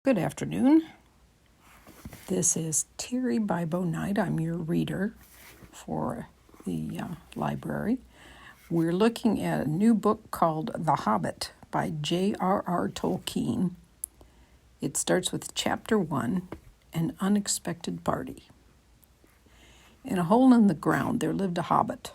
Good afternoon. This is Terry Bibo Night. I'm your reader for the library. We're looking at a new book called The Hobbit by J.R.R. Tolkien. It starts with Chapter 1, An Unexpected Party. In a hole in the ground there lived a hobbit.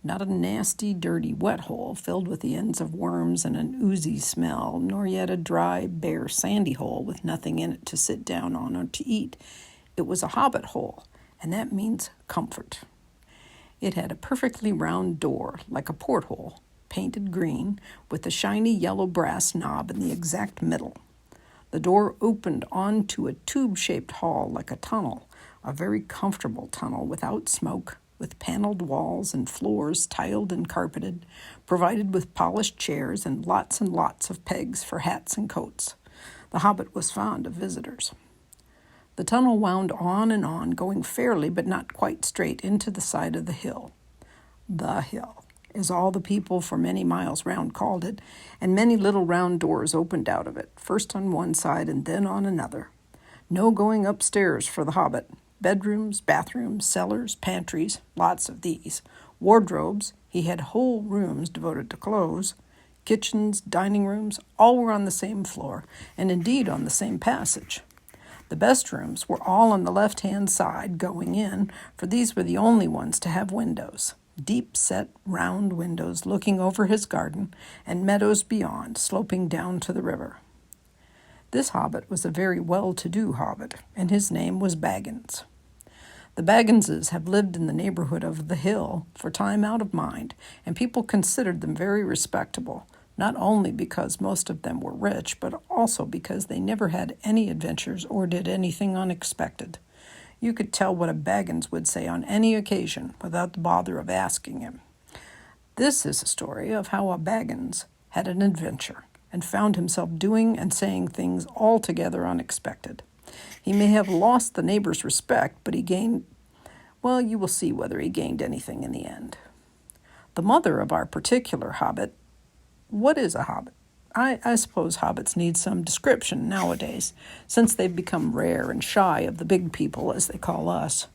Not a nasty, dirty, wet hole filled with the ends of worms and an oozy smell, nor yet a dry, bare, sandy hole with nothing in it to sit down on or to eat. It was a hobbit hole, and that means comfort. It had a perfectly round door, like a porthole, painted green, with a shiny yellow brass knob in the exact middle. The door opened onto a tube-shaped hall like a tunnel, a very comfortable tunnel without smoke, with paneled walls and floors tiled and carpeted, provided with polished chairs and lots of pegs for hats and coats. The hobbit was fond of visitors. The tunnel wound on, going fairly but not quite straight into the side of the hill. The hill, as all the people for many miles round called it, and many little round doors opened out of it, first on one side and then on another. No going upstairs for the hobbit. Bedrooms, bathrooms, cellars, pantries, lots of these. Wardrobes, he had whole rooms devoted to clothes. Kitchens, dining rooms, all were on the same floor, and indeed on the same passage. The best rooms were all on the left-hand side going in, for these were the only ones to have windows. Deep-set, round windows looking over his garden, and meadows beyond, sloping down to the river. This hobbit was a very well-to-do hobbit, and his name was Baggins. The Bagginses have lived in the neighborhood of the hill for time out of mind, and people considered them very respectable, not only because most of them were rich, but also because they never had any adventures or did anything unexpected. You could tell what a Baggins would say on any occasion without the bother of asking him. This is a story of how a Baggins had an adventure and found himself doing and saying things altogether unexpected. He may have lost the neighbor's respect, but he gained, well, you will see whether he gained anything in the end. The mother of our particular hobbit, what is a hobbit? I suppose hobbits need some description nowadays, since they've become rare and shy of the big people, as they call us.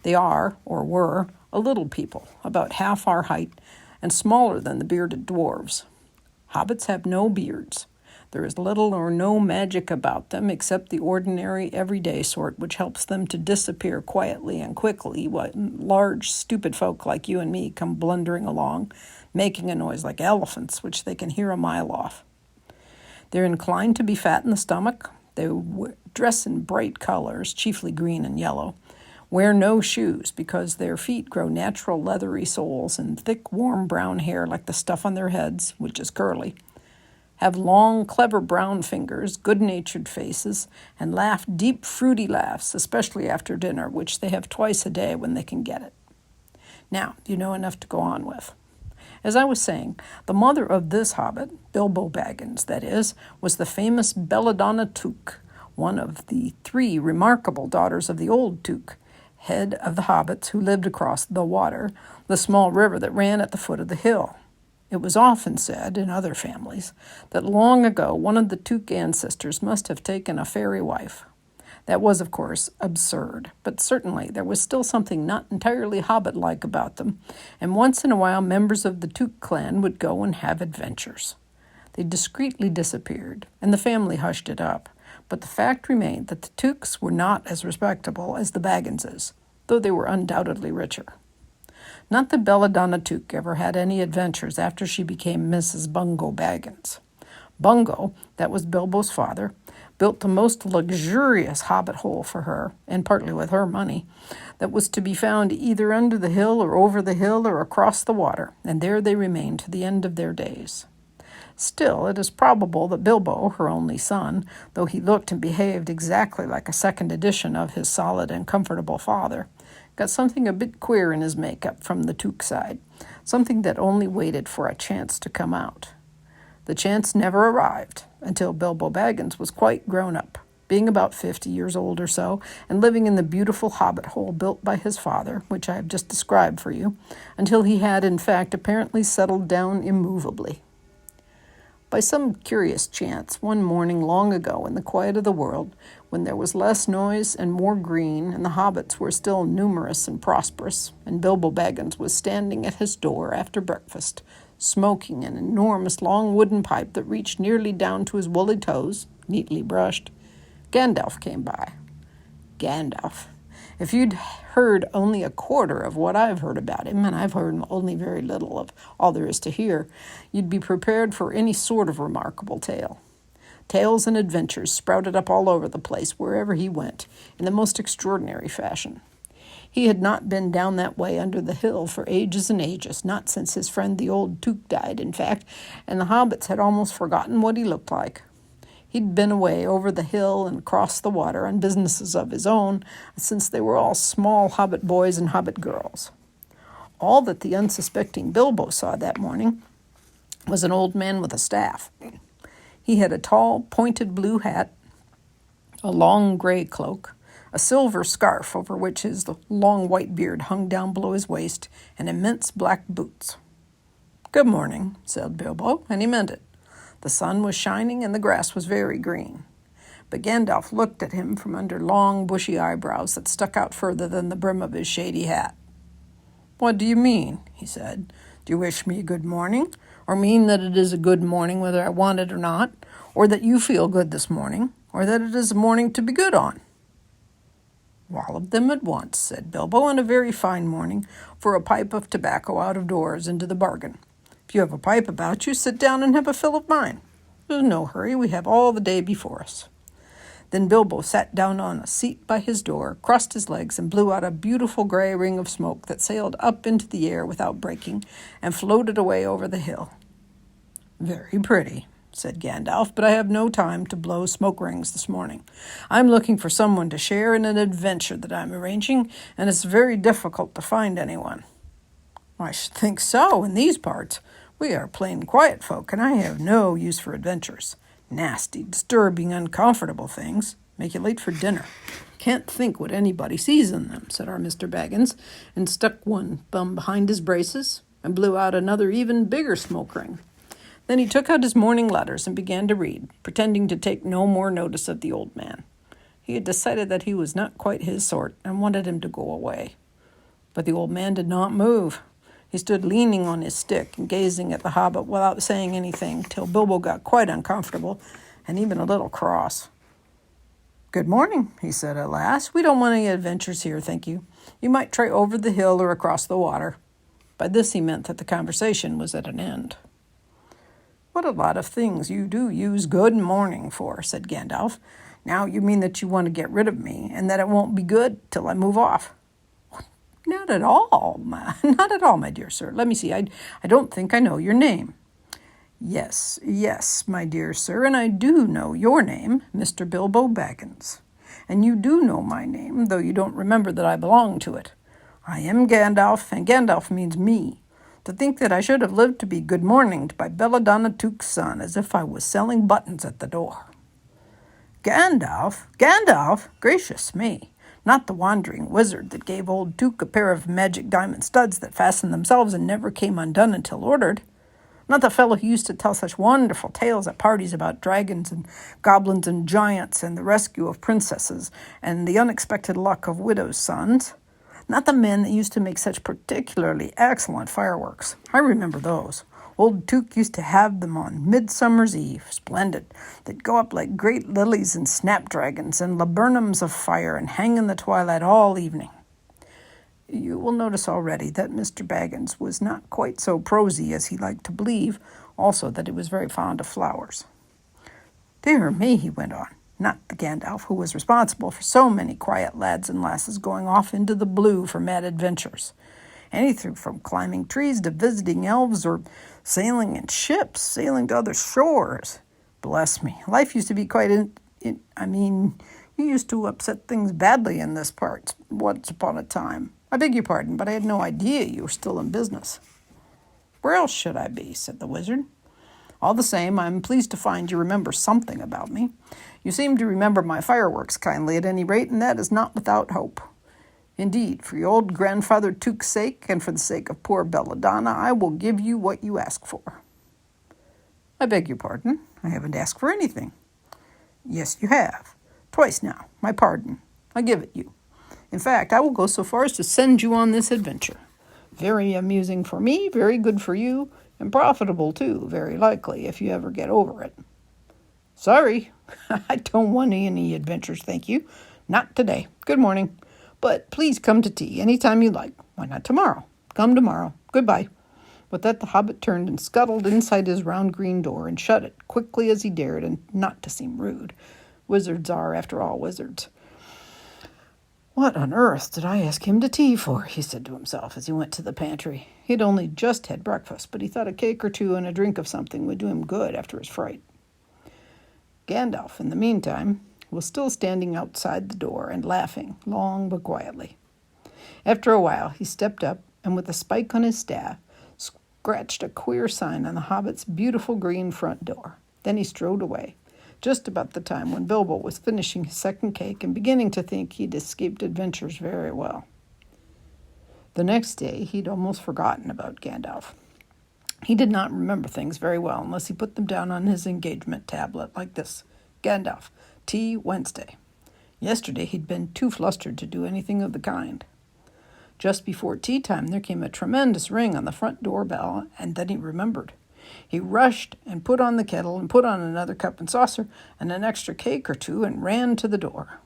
They are, or were, a little people, about half our height, and smaller than the bearded dwarves. Hobbits have no beards. There is little or no magic about them except the ordinary, everyday sort which helps them to disappear quietly and quickly when large, stupid folk like you and me come blundering along, making a noise like elephants, which they can hear a mile off. They're inclined to be fat in the stomach. They dress in bright colors, chiefly green and yellow, wear no shoes because their feet grow natural leathery soles and thick, warm brown hair like the stuff on their heads, which is curly, have long, clever brown fingers, good-natured faces, and laugh deep, fruity laughs, especially after dinner, which they have twice a day when they can get it. Now, you know enough to go on with. As I was saying, the mother of this hobbit, Bilbo Baggins, that is, was the famous Belladonna Took, one of the 3 remarkable daughters of the old Took, head of the hobbits who lived across the water, the small river that ran at the foot of the hill. It was often said, in other families, that long ago one of the Took ancestors must have taken a fairy wife. That was, of course, absurd, but certainly there was still something not entirely hobbit-like about them, and once in a while members of the Took clan would go and have adventures. They discreetly disappeared, and the family hushed it up, but the fact remained that the Tooks were not as respectable as the Bagginses, though they were undoubtedly richer. Not that Belladonna Took ever had any adventures after she became Mrs. Bungo Baggins. Bungo, that was Bilbo's father, built the most luxurious hobbit hole for her, and partly with her money, that was to be found either under the hill or over the hill or across the water, and there they remained to the end of their days. Still, it is probable that Bilbo, her only son, though he looked and behaved exactly like a second edition of his solid and comfortable father, got something a bit queer in his makeup from the Took side, something that only waited for a chance to come out. The chance never arrived until Bilbo Baggins was quite grown up, being about 50 years old or so, and living in the beautiful hobbit hole built by his father, which I have just described for you, until he had, in fact, apparently settled down immovably. By some curious chance, one morning long ago in the quiet of the world, when there was less noise and more green, and the hobbits were still numerous and prosperous, and Bilbo Baggins was standing at his door after breakfast, smoking an enormous long wooden pipe that reached nearly down to his woolly toes, neatly brushed, Gandalf came by. Gandalf. If you'd heard only a quarter of what I've heard about him, and I've heard only very little of all there is to hear, you'd be prepared for any sort of remarkable tale. Tales and adventures sprouted up all over the place wherever he went, in the most extraordinary fashion. He had not been down that way under the hill for ages and ages, not since his friend the old Took died, in fact, and the hobbits had almost forgotten what he looked like. He'd been away over the hill and across the water on businesses of his own, since they were all small hobbit boys and hobbit girls. All that the unsuspecting Bilbo saw that morning was an old man with a staff. He had a tall, pointed blue hat, a long gray cloak, a silver scarf over which his long white beard hung down below his waist, and immense black boots. "Good morning," said Bilbo, and he meant it. The sun was shining and the grass was very green. But Gandalf looked at him from under long, bushy eyebrows that stuck out further than the brim of his shady hat. "What do you mean?" he said. "Do you wish me a good morning, or mean that it is a good morning whether I want it or not, or that you feel good this morning, or that it is a morning to be good on?" "All of them at once," said Bilbo, "and a very fine morning for a pipe of tobacco out of doors into the bargain. If you have a pipe about you, sit down and have a fill of mine. There's no hurry, we have all the day before us." Then Bilbo sat down on a seat by his door, crossed his legs, and blew out a beautiful gray ring of smoke that sailed up into the air without breaking and floated away over the hill. "Very pretty," said Gandalf, "but I have no time to blow smoke rings this morning. I'm looking for someone to share in an adventure that I'm arranging, and it's very difficult to find anyone." "I should think so, in these parts. We are plain quiet folk, and I have no use for adventures. Nasty, disturbing, uncomfortable things. Make you late for dinner. Can't think what anybody sees in them," said our Mr. Baggins, and stuck one thumb behind his braces and blew out another even bigger smoke ring. Then he took out his morning letters and began to read, pretending to take no more notice of the old man. He had decided that he was not quite his sort and wanted him to go away. But the old man did not move. He stood leaning on his stick and gazing at the hobbit without saying anything, till Bilbo got quite uncomfortable and even a little cross. "Good morning," he said at last. "We don't want any adventures here, thank you. You might try over the hill or across the water." By this he meant that the conversation was at an end. "What a lot of things you do use good morning for," said Gandalf. "Now you mean that you want to get rid of me, and that it won't be good till I move off." Not at all, my dear sir. Let me see, I don't think I know your name." Yes, my dear sir, and I do know your name, Mr. Bilbo Baggins. And you do know my name, though you don't remember that I belong to it. I am Gandalf, and Gandalf means me. To think that I should have lived to be good-morninged by Belladonna Took's son, as if I was selling buttons at the door." Gandalf? Gracious me. Not the wandering wizard that gave old Took a pair of magic diamond studs that fastened themselves and never came undone until ordered. Not the fellow who used to tell such wonderful tales at parties about dragons and goblins and giants and the rescue of princesses and the unexpected luck of widows' sons. Not the men that used to make such particularly excellent fireworks. I remember those. Old Took used to have them on Midsummer's Eve, splendid. They'd go up like great lilies and snapdragons and laburnums of fire and hang in the twilight all evening. You will notice already that Mr. Baggins was not quite so prosy as he liked to believe, also that he was very fond of flowers. "Dear me," he went on, not the Gandalf who was responsible for so many quiet lads and lasses going off into the blue for mad adventures. Anything from climbing trees to visiting elves or sailing in ships, sailing to other shores. Bless me, life used to be quite you used to upset things badly in this part once upon a time. I beg your pardon, but I had no idea you were still in business." "Where else should I be?" said the wizard. "All the same, I'm pleased to find you remember something about me. You seem to remember my fireworks kindly at any rate, and that is not without hope. Indeed, for your old grandfather Took's sake, and for the sake of poor Belladonna, I will give you what you ask for." I beg your pardon. I haven't asked for anything. Yes, you have. Twice now. My pardon. I give it you. In fact, I will go so far as to send you on this adventure. Very amusing for me, very good for you, and profitable too, very likely, if you ever get over it. Sorry, I don't want any adventures, thank you. Not today. Good morning. But please come to tea any time you like. Why not tomorrow? Come tomorrow. Goodbye. With that, the hobbit turned and scuttled inside his round green door and shut it quickly as he dared, and not to seem rude. Wizards are, after all, wizards. What on earth did I ask him to tea for? He said to himself as he went to the pantry. He had only just had breakfast, but he thought a cake or two and a drink of something would do him good after his fright. Gandalf, in the meantime, was still standing outside the door and laughing, long but quietly. After a while, he stepped up and, with a spike on his staff, scratched a queer sign on the hobbit's beautiful green front door. Then he strode away, just about the time when Bilbo was finishing his second cake and beginning to think he'd escaped adventures very well. The next day, he'd almost forgotten about Gandalf. He did not remember things very well unless he put them down on his engagement tablet like this. Gandalf, tea Wednesday. Yesterday he'd been too flustered to do anything of the kind. Just before tea time there came a tremendous ring on the front door bell, and then he remembered. He rushed and put on the kettle and put on another cup and saucer and an extra cake or two and ran to the door.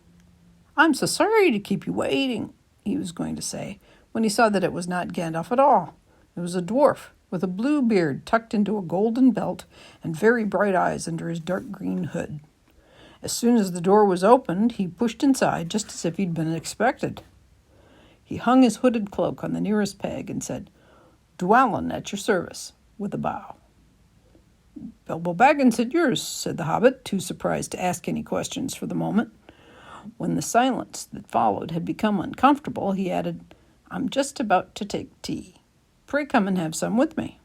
"I'm so sorry to keep you waiting," he was going to say, when he saw that it was not Gandalf at all. It was a dwarf, with a blue beard tucked into a golden belt and very bright eyes under his dark green hood. As soon as the door was opened, he pushed inside just as if he'd been expected. He hung his hooded cloak on the nearest peg and said, "Dwalin at your service," with a bow. "Bilbo Baggins at yours," said the hobbit, too surprised to ask any questions for the moment. When the silence that followed had become uncomfortable, he added, "I'm just about to take tea. Pray come and have some with me."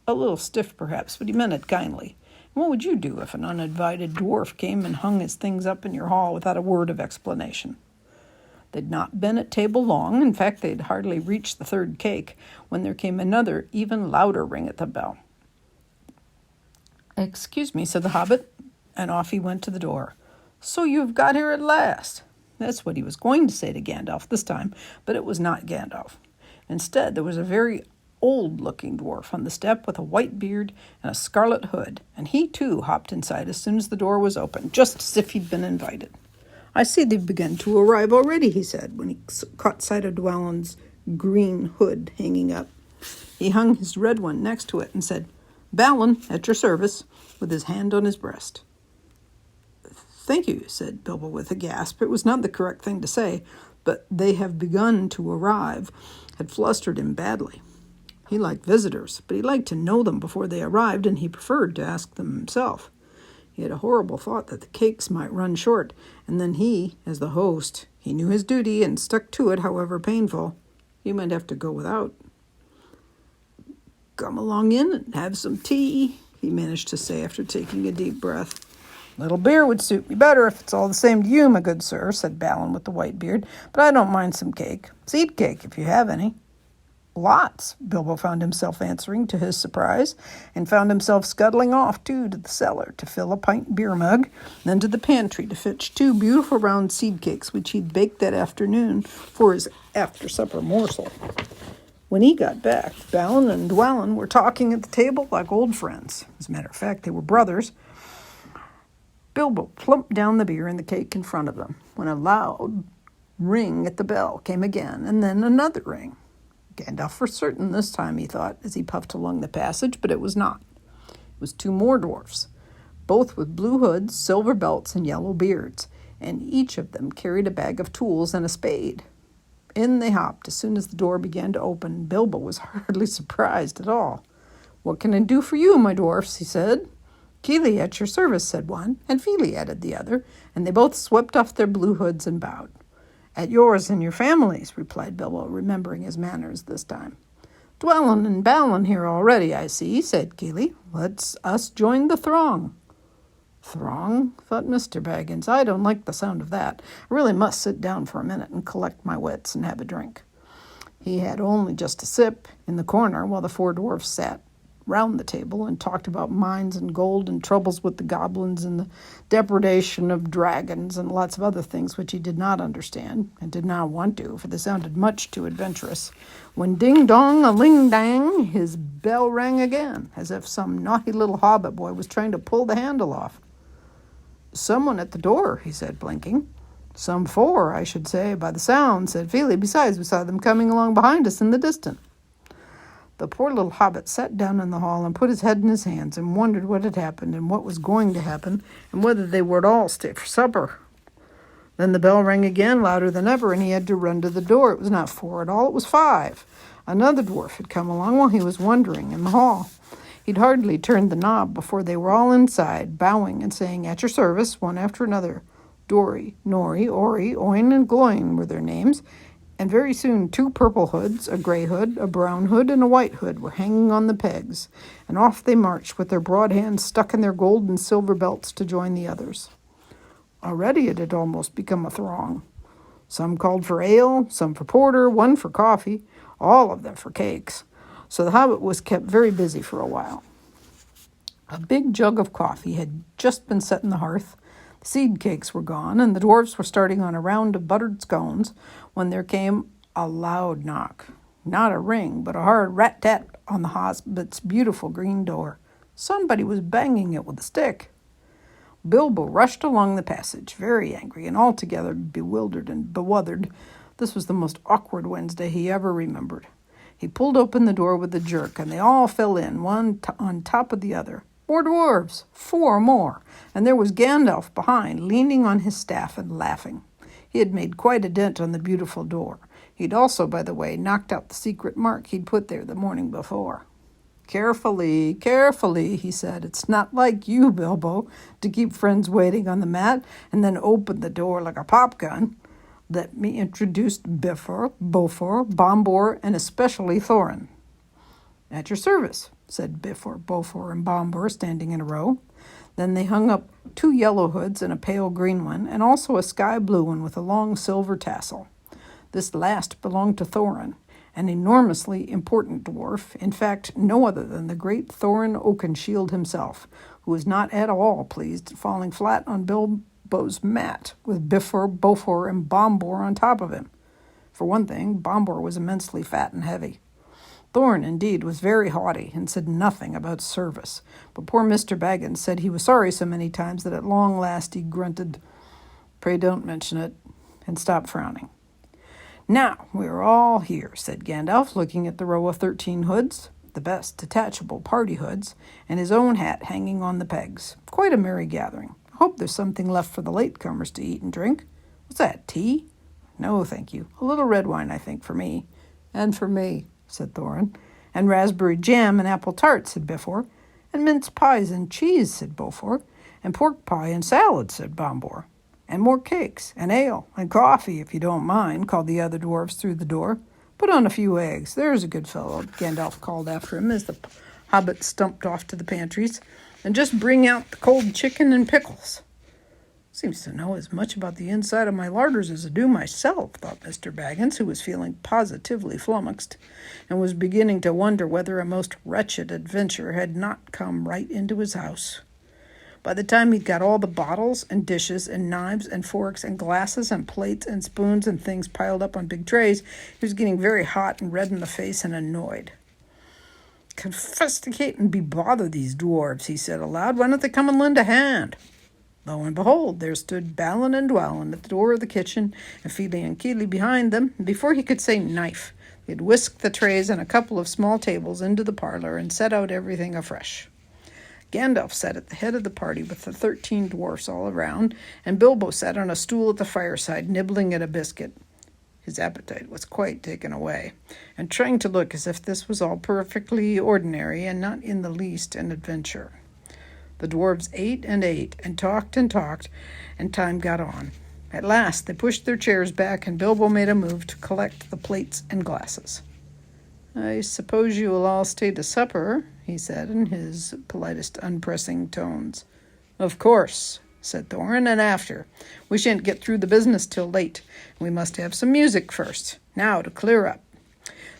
A little stiff, perhaps, but he meant it kindly. And what would you do if an uninvited dwarf came and hung his things up in your hall without a word of explanation? They'd not been at table long. In fact, they'd hardly reached the third cake when there came another, even louder ring at the bell. "Excuse me," said the hobbit, and off he went to the door. "So you've got here at last." That's what he was going to say to Gandalf this time, but it was not Gandalf. Instead, there was a very old-looking dwarf on the step with a white beard and a scarlet hood, and he, too, hopped inside as soon as the door was open, just as if he'd been invited. "I see they've begun to arrive already," he said, when he caught sight of Dwalin's green hood hanging up. He hung his red one next to it and said, "Balin, at your service," with his hand on his breast. "Thank you," said Bilbo with a gasp. It was not the correct thing to say, but "they have begun to arrive" had flustered him badly. He liked visitors, but he liked to know them before they arrived, and he preferred to ask them himself. He had a horrible thought that the cakes might run short, and then he, as the host, he knew his duty and stuck to it, however painful. He might have to go without. "Come along in and have some tea," he managed to say after taking a deep breath. "Little beer would suit me better if it's all the same to you, my good sir," said Balin with the white beard, "but I don't mind some cake. Seed cake, if you have any." "Lots," Bilbo found himself answering to his surprise, and found himself scuttling off, too, to the cellar to fill a pint beer mug, then to the pantry to fetch 2 beautiful round seed cakes which he'd baked that afternoon for his after-supper morsel. When he got back, Balin and Dwalin were talking at the table like old friends. As a matter of fact, they were brothers. Bilbo plumped down the beer and the cake in front of them, when a loud ring at the bell came again, and then another ring. Gandalf for certain this time, he thought, as he puffed along the passage, but it was not. It was 2 more dwarfs, both with blue hoods, silver belts, and yellow beards, and each of them carried a bag of tools and a spade. In they hopped as soon as the door began to open. Bilbo was hardly surprised at all. "What can I do for you, my dwarfs?" he said. "Kili at your service," said one, and Fili added the other, and they both swept off their blue hoods and bowed. "At yours and your families," replied Bilbo, remembering his manners this time. "Dwalin and Balin here already, I see," said Kili. "Let's us join the throng." "Throng?" thought Mr. Baggins. "I don't like the sound of that. I really must sit down for a minute and collect my wits and have a drink." He had only just a sip in the corner while the 4 dwarfs sat round the table and talked about mines and gold and troubles with the goblins and the depredation of dragons and lots of other things which he did not understand and did not want to, for they sounded much too adventurous. When ding-dong-a-ling-dang, his bell rang again, as if some naughty little Hobbit boy was trying to pull the handle off. "Someone at the door," he said, blinking. "Some four, I should say, by the sound," said Feely. "Besides, we saw them coming along behind us in the distance." The poor little Hobbit sat down in the hall and put his head in his hands and wondered what had happened and what was going to happen and whether they would all stay for supper. Then the bell rang again, louder than ever, and he had to run to the door. It was not four at all, it was five. Another dwarf had come along while he was wondering in the hall. He'd hardly turned the knob before they were all inside, bowing and saying, "At your service," one after another. Dory, Nori, Ori, Oin, and Gloin were their names, and very soon 2 purple hoods, a gray hood, a brown hood, and a white hood were hanging on the pegs, and off they marched with their broad hands stuck in their gold and silver belts to join the others. Already it had almost become a throng. Some called for ale, some for porter, one for coffee, all of them for cakes. So the Hobbit was kept very busy for a while. A big jug of coffee had just been set in the hearth. The seed cakes were gone, and the dwarfs were starting on a round of buttered scones when there came a loud knock. Not a ring, but a hard rat-tat on the Hobbit's beautiful green door. Somebody was banging it with a stick. Bilbo rushed along the passage, very angry and altogether bewildered and bewuthered. This was the most awkward Wednesday he ever remembered. He pulled open the door with a jerk, and they all fell in, one on top of the other. More dwarves, 4 more, and there was Gandalf behind, leaning on his staff and laughing. He had made quite a dent on the beautiful door. He'd also, by the way, knocked out the secret mark he'd put there the morning before. "Carefully, carefully," he said. "It's not like you, Bilbo, to keep friends waiting on the mat and then open the door like a pop gun. Let me introduce Bifur, Bofur, Bombur, and especially Thorin." "At your service," said Bifur, Bofur, and Bombur, standing in a row. Then they hung up 2 yellow hoods and a pale green one, and also a sky blue one with a long silver tassel. This last belonged to Thorin, an enormously important dwarf, in fact, no other than the great Thorin Oakenshield himself, who was not at all pleased at falling flat on Bilbo's mat, with Bifur, Bofur, and Bombur on top of him. For one thing, Bombur was immensely fat and heavy. Thorin, indeed, was very haughty and said nothing about service, but poor Mr. Baggins said he was sorry so many times that at long last he grunted, "Pray don't mention it," and stopped frowning. "Now we're all here," said Gandalf, looking at the row of 13 hoods, the best detachable party hoods, and his own hat hanging on the pegs. "Quite a merry gathering. I hope there's something left for the latecomers to eat and drink. What's that, tea?" "No, thank you. A little red wine, I think, for me." "And for me," said Thorin. "And raspberry jam and apple tart," said Bifur. "And mince pies and cheese," said Bofur. "And pork pie and salad," said Bombur. "And more cakes, and ale, and coffee, if you don't mind," called the other dwarfs through the door. "Put on a few eggs, there's a good fellow," Gandalf called after him as the Hobbit stumped off to the pantries. "And just bring out the cold chicken and pickles." "Seems to know as much about the inside of my larders as I do myself," thought Mr. Baggins, who was feeling positively flummoxed, and was beginning to wonder whether a most wretched adventure had not come right into his house. By the time he'd got all the bottles and dishes and knives and forks and glasses and plates and spoons and things piled up on big trays, he was getting very hot and red in the face and annoyed. "Confisticate and be bothered, these dwarves," he said aloud. "Why don't they come and lend a hand?" Lo and behold, there stood Balin and Dwalin at the door of the kitchen, and Feely and Keely behind them, and before he could say knife, they had whisked the trays and a couple of small tables into the parlor and set out everything afresh. Gandalf sat at the head of the party with the 13 dwarfs all around, and Bilbo sat on a stool at the fireside, nibbling at a biscuit. His appetite was quite taken away, and trying to look as if this was all perfectly ordinary and not in the least an adventure. The dwarves ate, and talked, and time got on. At last they pushed their chairs back, and Bilbo made a move to collect the plates and glasses. "I suppose you will all stay to supper," he said in his politest unpressing tones. "Of course," said Thorin, "and after. We shan't get through the business till late. We must have some music first. Now to clear up."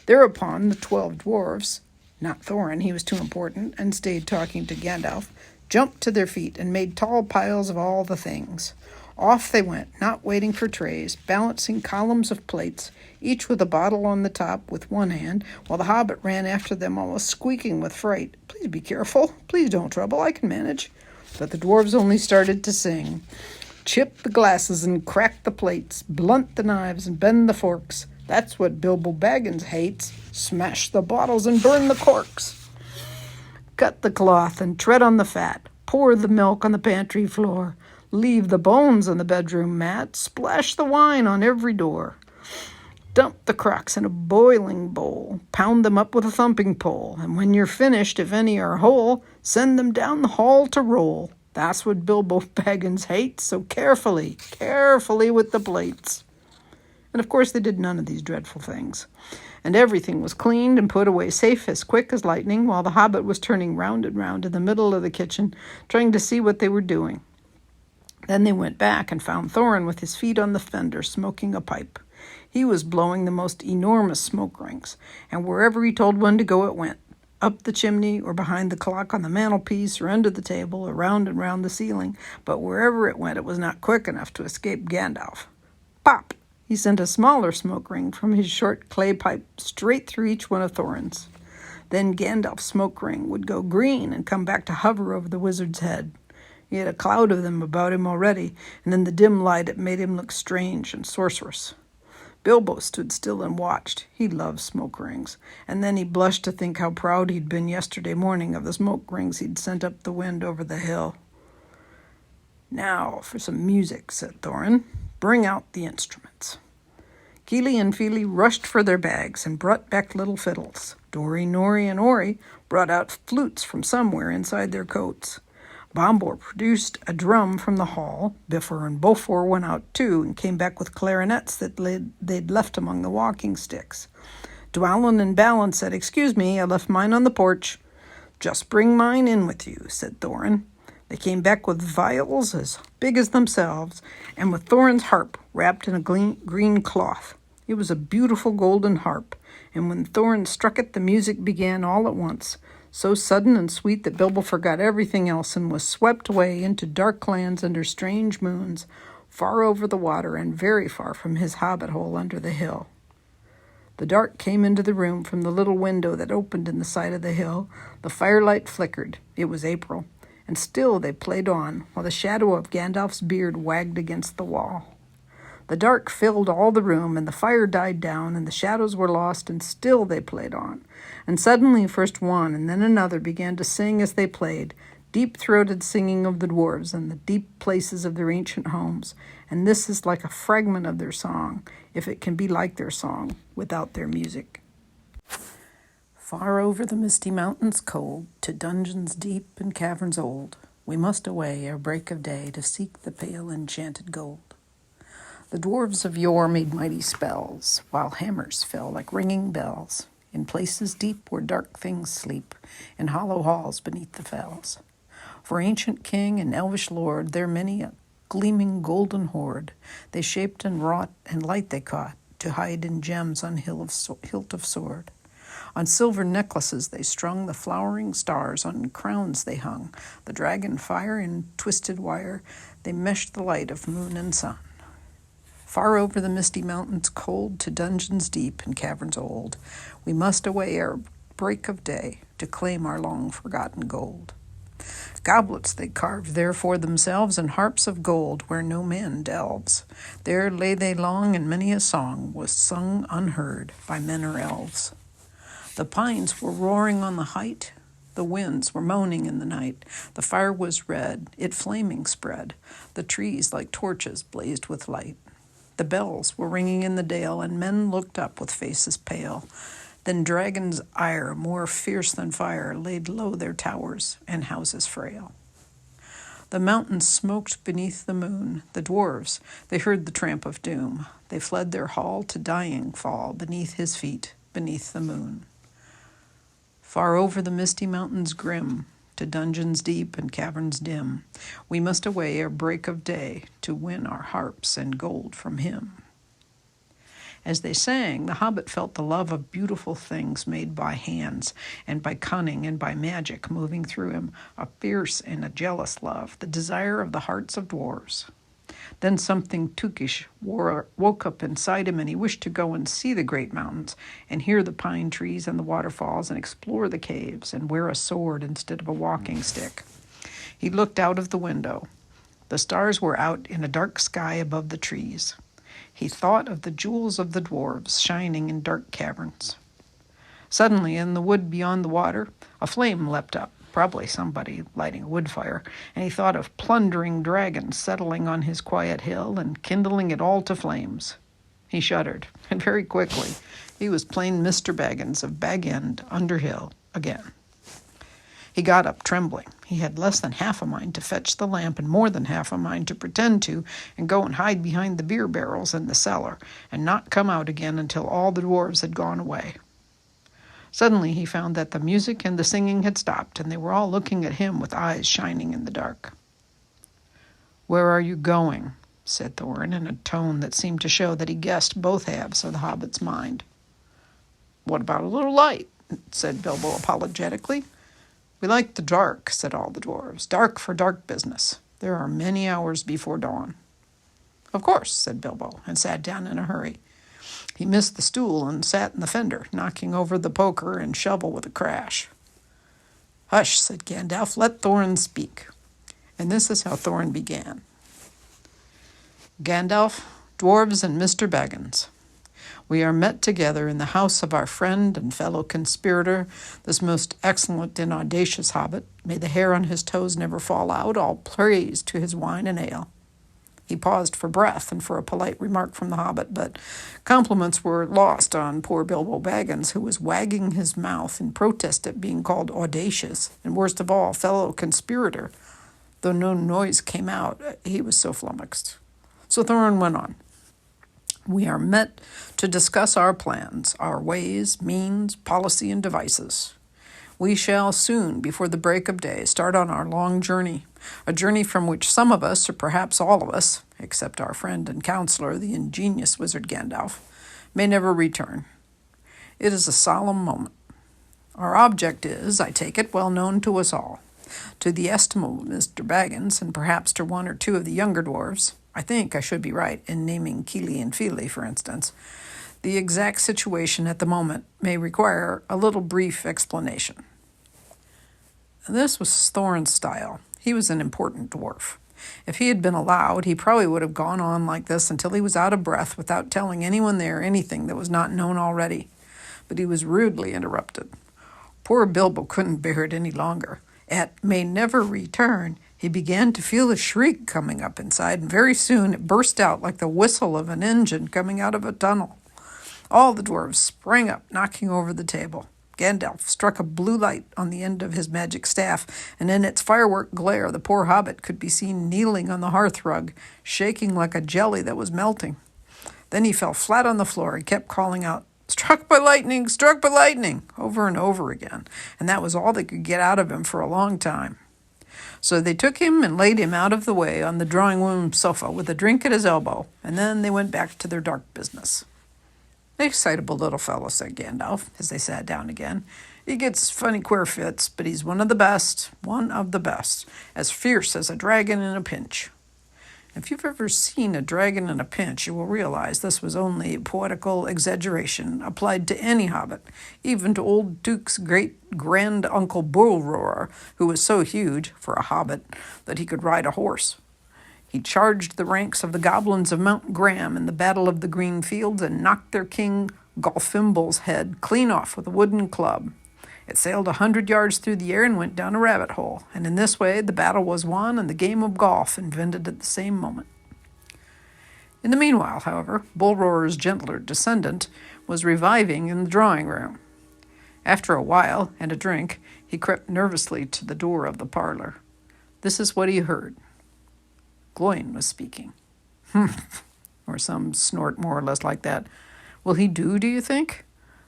Thereupon the 12 dwarves Not Thorin, he was too important, and stayed talking to Gandalf, jumped to their feet and made tall piles of all the things. Off they went, not waiting for trays, balancing columns of plates, each with a bottle on the top with one hand, while the Hobbit ran after them, almost squeaking with fright. "Please be careful. Please don't trouble. I can manage." But the dwarves only started to sing. "Chip the glasses and crack the plates, blunt the knives and bend the forks. That's what Bilbo Baggins hates. Smash the bottles and burn the corks. Cut the cloth and tread on the fat. Pour the milk on the pantry floor. Leave the bones on the bedroom mat. Splash the wine on every door. Dump the crocks in a boiling bowl. Pound them up with a thumping pole. And when you're finished, if any are whole, send them down the hall to roll. That's what Bilbo Baggins hates, so carefully with the plates." And of course they did none of these dreadful things. And everything was cleaned and put away safe as quick as lightning, while the Hobbit was turning round and round in the middle of the kitchen, trying to see what they were doing. Then they went back and found Thorin with his feet on the fender, smoking a pipe. He was blowing the most enormous smoke rings, and wherever he told one to go, it went. Up the chimney, or behind the clock on the mantelpiece, or under the table, or round and round the ceiling. But wherever it went, it was not quick enough to escape Gandalf. Pop! He sent a smaller smoke ring from his short clay pipe straight through each one of Thorin's. Then Gandalf's smoke ring would go green and come back to hover over the wizard's head. He had a cloud of them about him already, and in the dim light it made him look strange and sorcerous. Bilbo stood still and watched. He loved smoke rings. And then he blushed to think how proud he'd been yesterday morning of the smoke rings he'd sent up the wind over the hill. "Now for some music," said Thorin. "Bring out the instruments." Keely and Feely rushed for their bags and brought back little fiddles. Dori, Nori, and Ori brought out flutes from somewhere inside their coats. Bombor produced a drum from the hall. Bifur and Bofor went out too and came back with clarinets that they'd left among the walking sticks. Dwalin and Balin said, "Excuse me, I left mine on the porch." "Just bring mine in with you," said Thorin. They came back with viols as big as themselves and with Thorin's harp wrapped in a green cloth. It was a beautiful golden harp, and when Thorin struck it, the music began all at once, so sudden and sweet that Bilbo forgot everything else and was swept away into dark lands under strange moons, far over the water and very far from his hobbit hole under the hill. The dark came into the room from the little window that opened in the side of the hill. The firelight flickered. It was April, and still they played on, while the shadow of Gandalf's beard wagged against the wall. The dark filled all the room, and the fire died down, and the shadows were lost, and still they played on. And suddenly first one and then another began to sing as they played, deep-throated singing of the dwarves and the deep places of their ancient homes. And this is like a fragment of their song, if it can be like their song without their music. Far over the misty mountains cold, to dungeons deep and caverns old, we must away ere break of day to seek the pale enchanted gold. The dwarves of yore made mighty spells, while hammers fell like ringing bells, in places deep where dark things sleep, in hollow halls beneath the fells. For ancient king and elvish lord, there many a gleaming golden hoard, they shaped and wrought, and light they caught, to hide in gems on hilt of sword. On silver necklaces they strung the flowering stars, on crowns they hung the dragon fire in twisted wire, they meshed the light of moon and sun. Far over the misty mountains cold, to dungeons deep and caverns old, we must away ere break of day to claim our long-forgotten gold. Goblets they carved there for themselves, and harps of gold where no man delves. There lay they long, and many a song was sung unheard by men or elves. The pines were roaring on the height, the winds were moaning in the night. The fire was red, it flaming spread. The trees like torches blazed with light. The bells were ringing in the dale, and men looked up with faces pale. Then dragon's ire, more fierce than fire, laid low their towers and houses frail. The mountains smoked beneath the moon. The dwarves, they heard the tramp of doom. They fled their hall to dying fall beneath his feet, beneath the moon. Far over the misty mountains grim, to dungeons deep and caverns dim, we must away ere break of day to win our harps and gold from him. As they sang, the hobbit felt the love of beautiful things made by hands, and by cunning and by magic moving through him, a fierce and a jealous love, the desire of the hearts of dwarves. Then something Tookish woke up inside him, and he wished to go and see the great mountains, and hear the pine trees and the waterfalls, and explore the caves, and wear a sword instead of a walking stick. He looked out of the window. The stars were out in a dark sky above the trees. He thought of the jewels of the dwarves shining in dark caverns. Suddenly, in the wood beyond the water, a flame leapt up, probably somebody lighting a wood fire, and he thought of plundering dragons settling on his quiet hill and kindling it all to flames. He shuddered, and very quickly he was plain Mr. Baggins of Bag End, Underhill, again. He got up, trembling. He had less than half a mind to fetch the lamp, and more than half a mind to pretend to, and go and hide behind the beer barrels in the cellar, and not come out again until all the dwarves had gone away. Suddenly he found that the music and the singing had stopped, and they were all looking at him with eyes shining in the dark. "Where are you going?" said Thorin, in a tone that seemed to show that he guessed both halves of the hobbit's mind. "What about a little light?" said Bilbo apologetically. "We like the dark," said all the dwarves. "Dark for dark business. There are many hours before dawn." "Of course," said Bilbo, and sat down in a hurry. He missed the stool and sat in the fender, knocking over the poker and shovel with a crash. "Hush," said Gandalf. "Let Thorin speak." And this is how Thorin began. "Gandalf, dwarves, and Mr. Baggins, we are met together in the house of our friend and fellow conspirator, this most excellent and audacious hobbit. May the hair on his toes never fall out. All praise to his wine and ale." He paused for breath and for a polite remark from the hobbit, but compliments were lost on poor Bilbo Baggins, who was wagging his mouth in protest at being called audacious, and worst of all, fellow conspirator. Though no noise came out, he was so flummoxed. So Thorin went on. "We are met to discuss our plans, our ways, means, policy, and devices. We shall soon, before the break of day, start on our long journey, a journey from which some of us, or perhaps all of us, except our friend and counselor, the ingenious wizard Gandalf, may never return. It is a solemn moment. Our object is, I take it, well known to us all. To the estimable Mr. Baggins, and perhaps to one or two of the younger dwarves, I think I should be right in naming Keely and Feely, for instance, the exact situation at the moment may require a little brief explanation." This was Thorin's style. He was an important dwarf. If he had been allowed, he probably would have gone on like this until he was out of breath without telling anyone there anything that was not known already. But he was rudely interrupted. Poor Bilbo couldn't bear it any longer. At "may never return," he began to feel a shriek coming up inside, and very soon it burst out like the whistle of an engine coming out of a tunnel. All the dwarves sprang up, knocking over the table. Gandalf struck a blue light on the end of his magic staff, and in its firework glare the poor hobbit could be seen kneeling on the hearthrug, shaking like a jelly that was melting. Then he fell flat on the floor and kept calling out, "Struck by lightning, struck by lightning," over and over again, and that was all they could get out of him for a long time. So they took him and laid him out of the way on the drawing-room sofa with a drink at his elbow, and then they went back to their dark business. "Excitable little fellow," said Gandalf, as they sat down again. "He gets funny queer fits, but he's one of the best, as fierce as a dragon in a pinch." If you've ever seen a dragon in a pinch, you will realize this was only a poetical exaggeration applied to any hobbit, even to old Duke's great-grand-uncle Bullroarer, who was so huge, for a hobbit, that he could ride a horse. He charged the ranks of the goblins of Mount Graham in the Battle of the Green Fields and knocked their king Golfimble's head clean off with a wooden club. It sailed 100 yards through the air and went down a rabbit hole, and in this way the battle was won and the game of golf invented at the same moment. In the meanwhile, however, Bullroarer's gentler descendant was reviving in the drawing-room. After a while and a drink, he crept nervously to the door of the parlor. This is what he heard. Gloin was speaking. "Humph," or some snort more or less like that. "Will he do you think?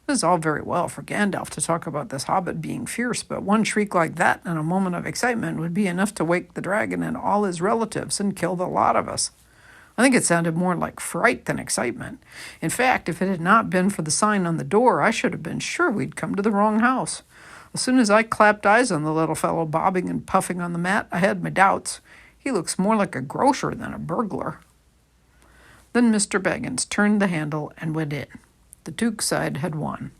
This is all very well for Gandalf to talk about this hobbit being fierce, but one shriek like that in a moment of excitement would be enough to wake the dragon and all his relatives and kill the lot of us. I think it sounded more like fright than excitement. In fact, if it had not been for the sign on the door, I should have been sure we'd come to the wrong house. As soon as I clapped eyes on the little fellow bobbing and puffing on the mat, I had my doubts. He looks more like a grocer than a burglar. Then Mr. Baggins turned the handle and went in. The Duke's side had won.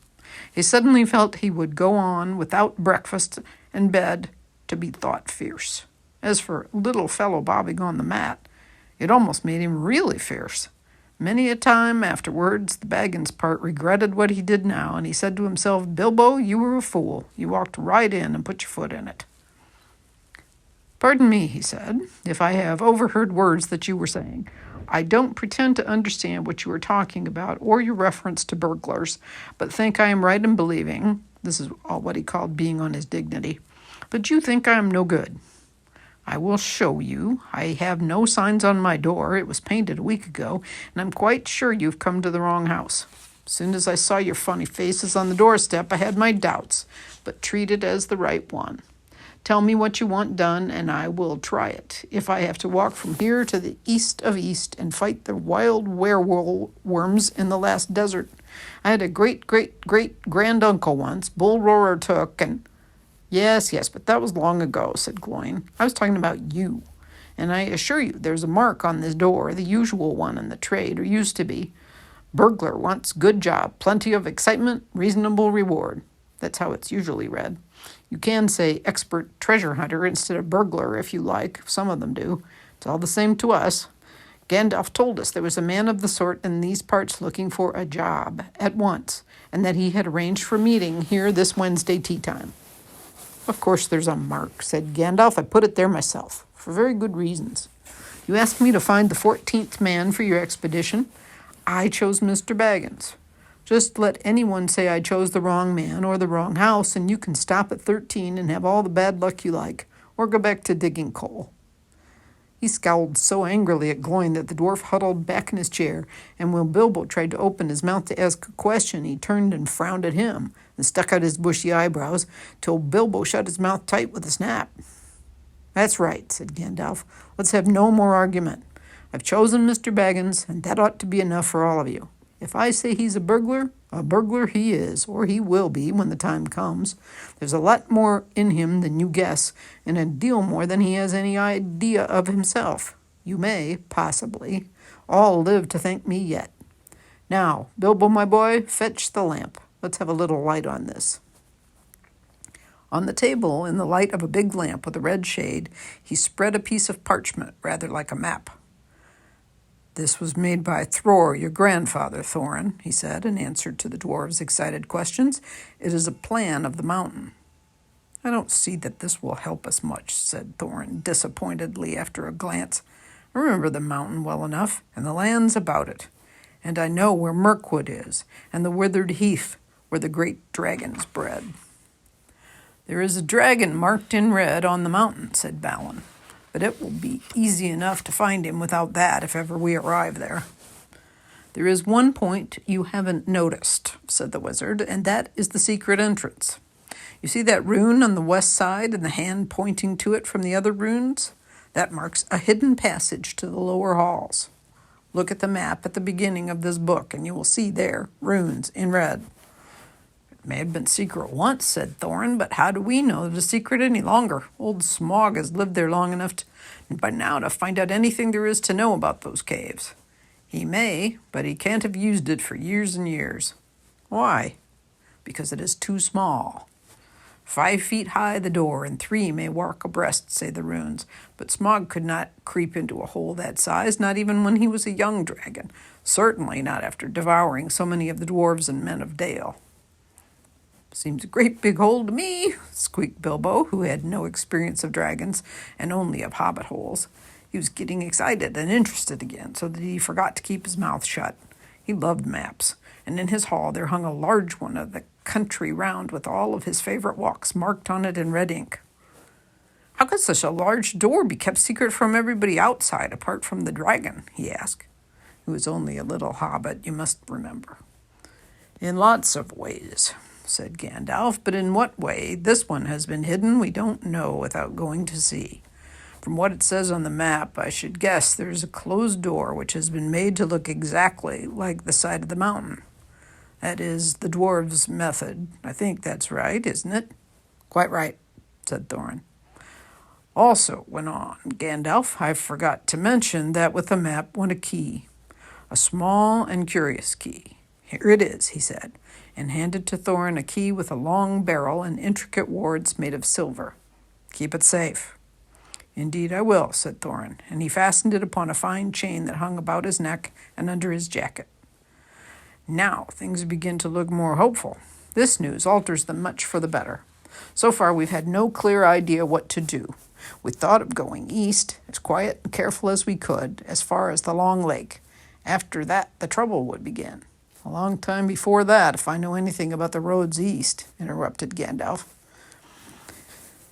He suddenly felt he would go on without breakfast and bed to be thought fierce. As for little fellow bobbing on the mat, it almost made him really fierce. Many a time afterwards, the Baggins part regretted what he did now, and he said to himself, "Bilbo, you were a fool. You walked right in and put your foot in it." "Pardon me," he said, "if I have overheard words that you were saying. I don't pretend to understand what you are talking about or your reference to burglars, but think I am right in believing," this is all what he called being on his dignity, "but you think I am no good. I will show you. I have no signs on my door. It was painted a week ago, and I'm quite sure you've come to the wrong house. As soon as I saw your funny faces on the doorstep, I had my doubts, but treat it as the right one. Tell me what you want done, and I will try it. If I have to walk from here to the east of east and fight the wild werewolves in the last desert. I had a great-great-great-granduncle once, Bull Roarer took, and—" Yes, but that was long ago," said Gloin. "I was talking about you. And I assure you there's a mark on this door, the usual one in the trade, or used to be. Burglar wants good job, plenty of excitement, reasonable reward. That's how it's usually read. You can say expert treasure hunter instead of burglar if you like. Some of them do. It's all the same to us. Gandalf told us there was a man of the sort in these parts looking for a job at once, and that he had arranged for meeting here this Wednesday tea time." "Of course there's a mark," said Gandalf. "I put it there myself, for very good reasons. You asked me to find the 14th man for your expedition. I chose Mr. Baggins. Just let anyone say I chose the wrong man or the wrong house, and you can stop at 13 and have all the bad luck you like, or go back to digging coal." He scowled so angrily at Gloin that the dwarf huddled back in his chair, and when Bilbo tried to open his mouth to ask a question, he turned and frowned at him and stuck out his bushy eyebrows till Bilbo shut his mouth tight with a snap. "That's right," said Gandalf. "Let's have no more argument. I've chosen Mr. Baggins, and that ought to be enough for all of you. If I say he's a burglar he is, or he will be when the time comes. There's a lot more in him than you guess, and a deal more than he has any idea of himself. You may, possibly, all live to thank me yet. Now, Bilbo, my boy, fetch the lamp. Let's have a little light on this." On the table, in the light of a big lamp with a red shade, he spread a piece of parchment, rather like a map. "This was made by Thror, your grandfather, Thorin," he said, in answer to the dwarves' excited questions. "It is a plan of the mountain." "I don't see that this will help us much," said Thorin disappointedly after a glance. "I remember the mountain well enough, and the lands about it. And I know where Mirkwood is, and the withered heath where the great dragons bred." "There is a dragon marked in red on the mountain," said Balin. "But it will be easy enough to find him without that if ever we arrive there." "There is one point you haven't noticed," said the wizard, "and that is the secret entrance. You see that rune on the west side and the hand pointing to it from the other runes? That marks a hidden passage to the lower halls. Look at the map at the beginning of this book, and you will see there runes in red." "It may have been secret once," said Thorin, "but how do we know it is secret any longer? Old Smaug has lived there long enough by now to find out anything there is to know about those caves. He may, but he can't have used it for years and years." "Why?" "Because it is too small. 5 feet high the door, and 3 may walk abreast, say the runes. But Smaug could not creep into a hole that size, not even when he was a young dragon. Certainly not after devouring so many of the dwarves and men of Dale." "Seems a great big hole to me," squeaked Bilbo, who had no experience of dragons and only of hobbit holes. He was getting excited and interested again, so that he forgot to keep his mouth shut. He loved maps, and in his hall there hung a large one of the country round with all of his favorite walks marked on it in red ink. "How could such a large door be kept secret from everybody outside, apart from the dragon?" he asked. He was only a little hobbit, you must remember. "In lots of ways," said Gandalf, "but in what way this one has been hidden we don't know without going to see. From what it says on the map, I should guess there's a closed door which has been made to look exactly like the side of the mountain. That is the dwarves' method. I think that's right, isn't it? Quite right, said Thorin. Also, went on Gandalf, I forgot to mention that with the map went a key, a small and curious key. Here it is, he said, and handed to Thorin a key with a long barrel and intricate wards made of silver. Keep it safe. Indeed I will, said Thorin, and he fastened it upon a fine chain that hung about his neck and under his jacket. Now things begin to look more hopeful. This news alters them much for the better. So far we've had no clear idea what to do. We thought of going east, as quiet and careful as we could, as far as the Long Lake. After that, the trouble would begin. A long time before that, if I know anything about the roads east, interrupted Gandalf.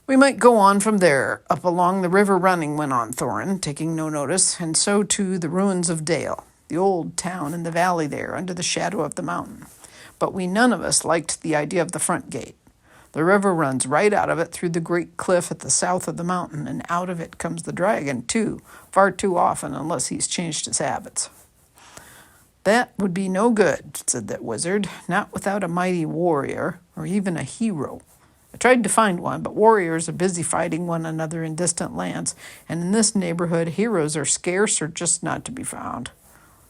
We might go on from there, up along the river running, went on Thorin, taking no notice, and so too the ruins of Dale, the old town in the valley there, under the shadow of the mountain. But we none of us liked the idea of the front gate. The river runs right out of it through the great cliff at the south of the mountain, and out of it comes the dragon, too, far too often unless he's changed his habits. That would be no good, said that wizard, not without a mighty warrior, or even a hero. I tried to find one, but warriors are busy fighting one another in distant lands, and in this neighborhood heroes are scarce or just not to be found.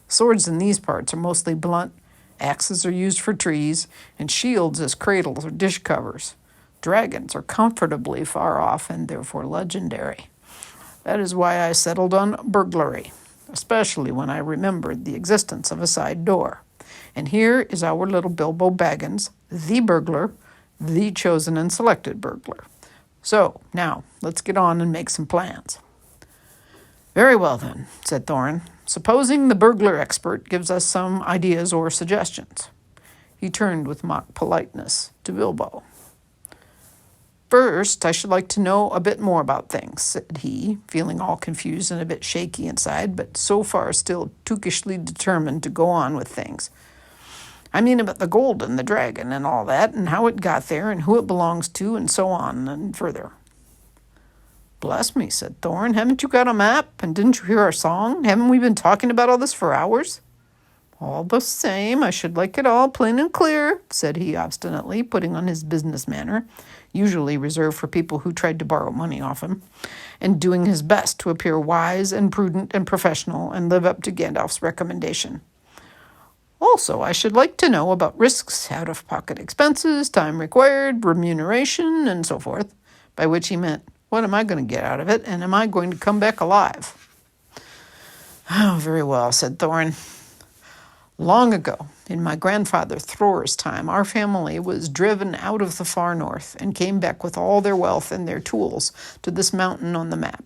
Swords in these parts are mostly blunt, axes are used for trees, and shields as cradles or dish covers. Dragons are comfortably far off and therefore legendary. That is why I settled on burglary, especially when I remembered the existence of a side door. And here is our little Bilbo Baggins, the burglar, the chosen and selected burglar. So, now, let's get on and make some plans. Very well then, said Thorin. Supposing the burglar expert gives us some ideas or suggestions. He turned with mock politeness to Bilbo. First, I should like to know a bit more about things, said he, feeling all confused and a bit shaky inside, but so far still tookishly determined to go on with things. I mean about the gold and the dragon and all that, and how it got there, and who it belongs to, and so on, and further. Bless me, said Thorin, haven't you got a map? And didn't you hear our song? Haven't we been talking about all this for hours? All the same, I should like it all plain and clear, said he obstinately, putting on his business manner, usually reserved for people who tried to borrow money off him, and doing his best to appear wise and prudent and professional and live up to Gandalf's recommendation. Also, I should like to know about risks, out-of-pocket expenses, time required, remuneration, and so forth, by which he meant, what am I going to get out of it, and am I going to come back alive? Oh, very well, said Thorin. Long ago, in my grandfather Thror's time, our family was driven out of the far north and came back with all their wealth and their tools to this mountain on the map.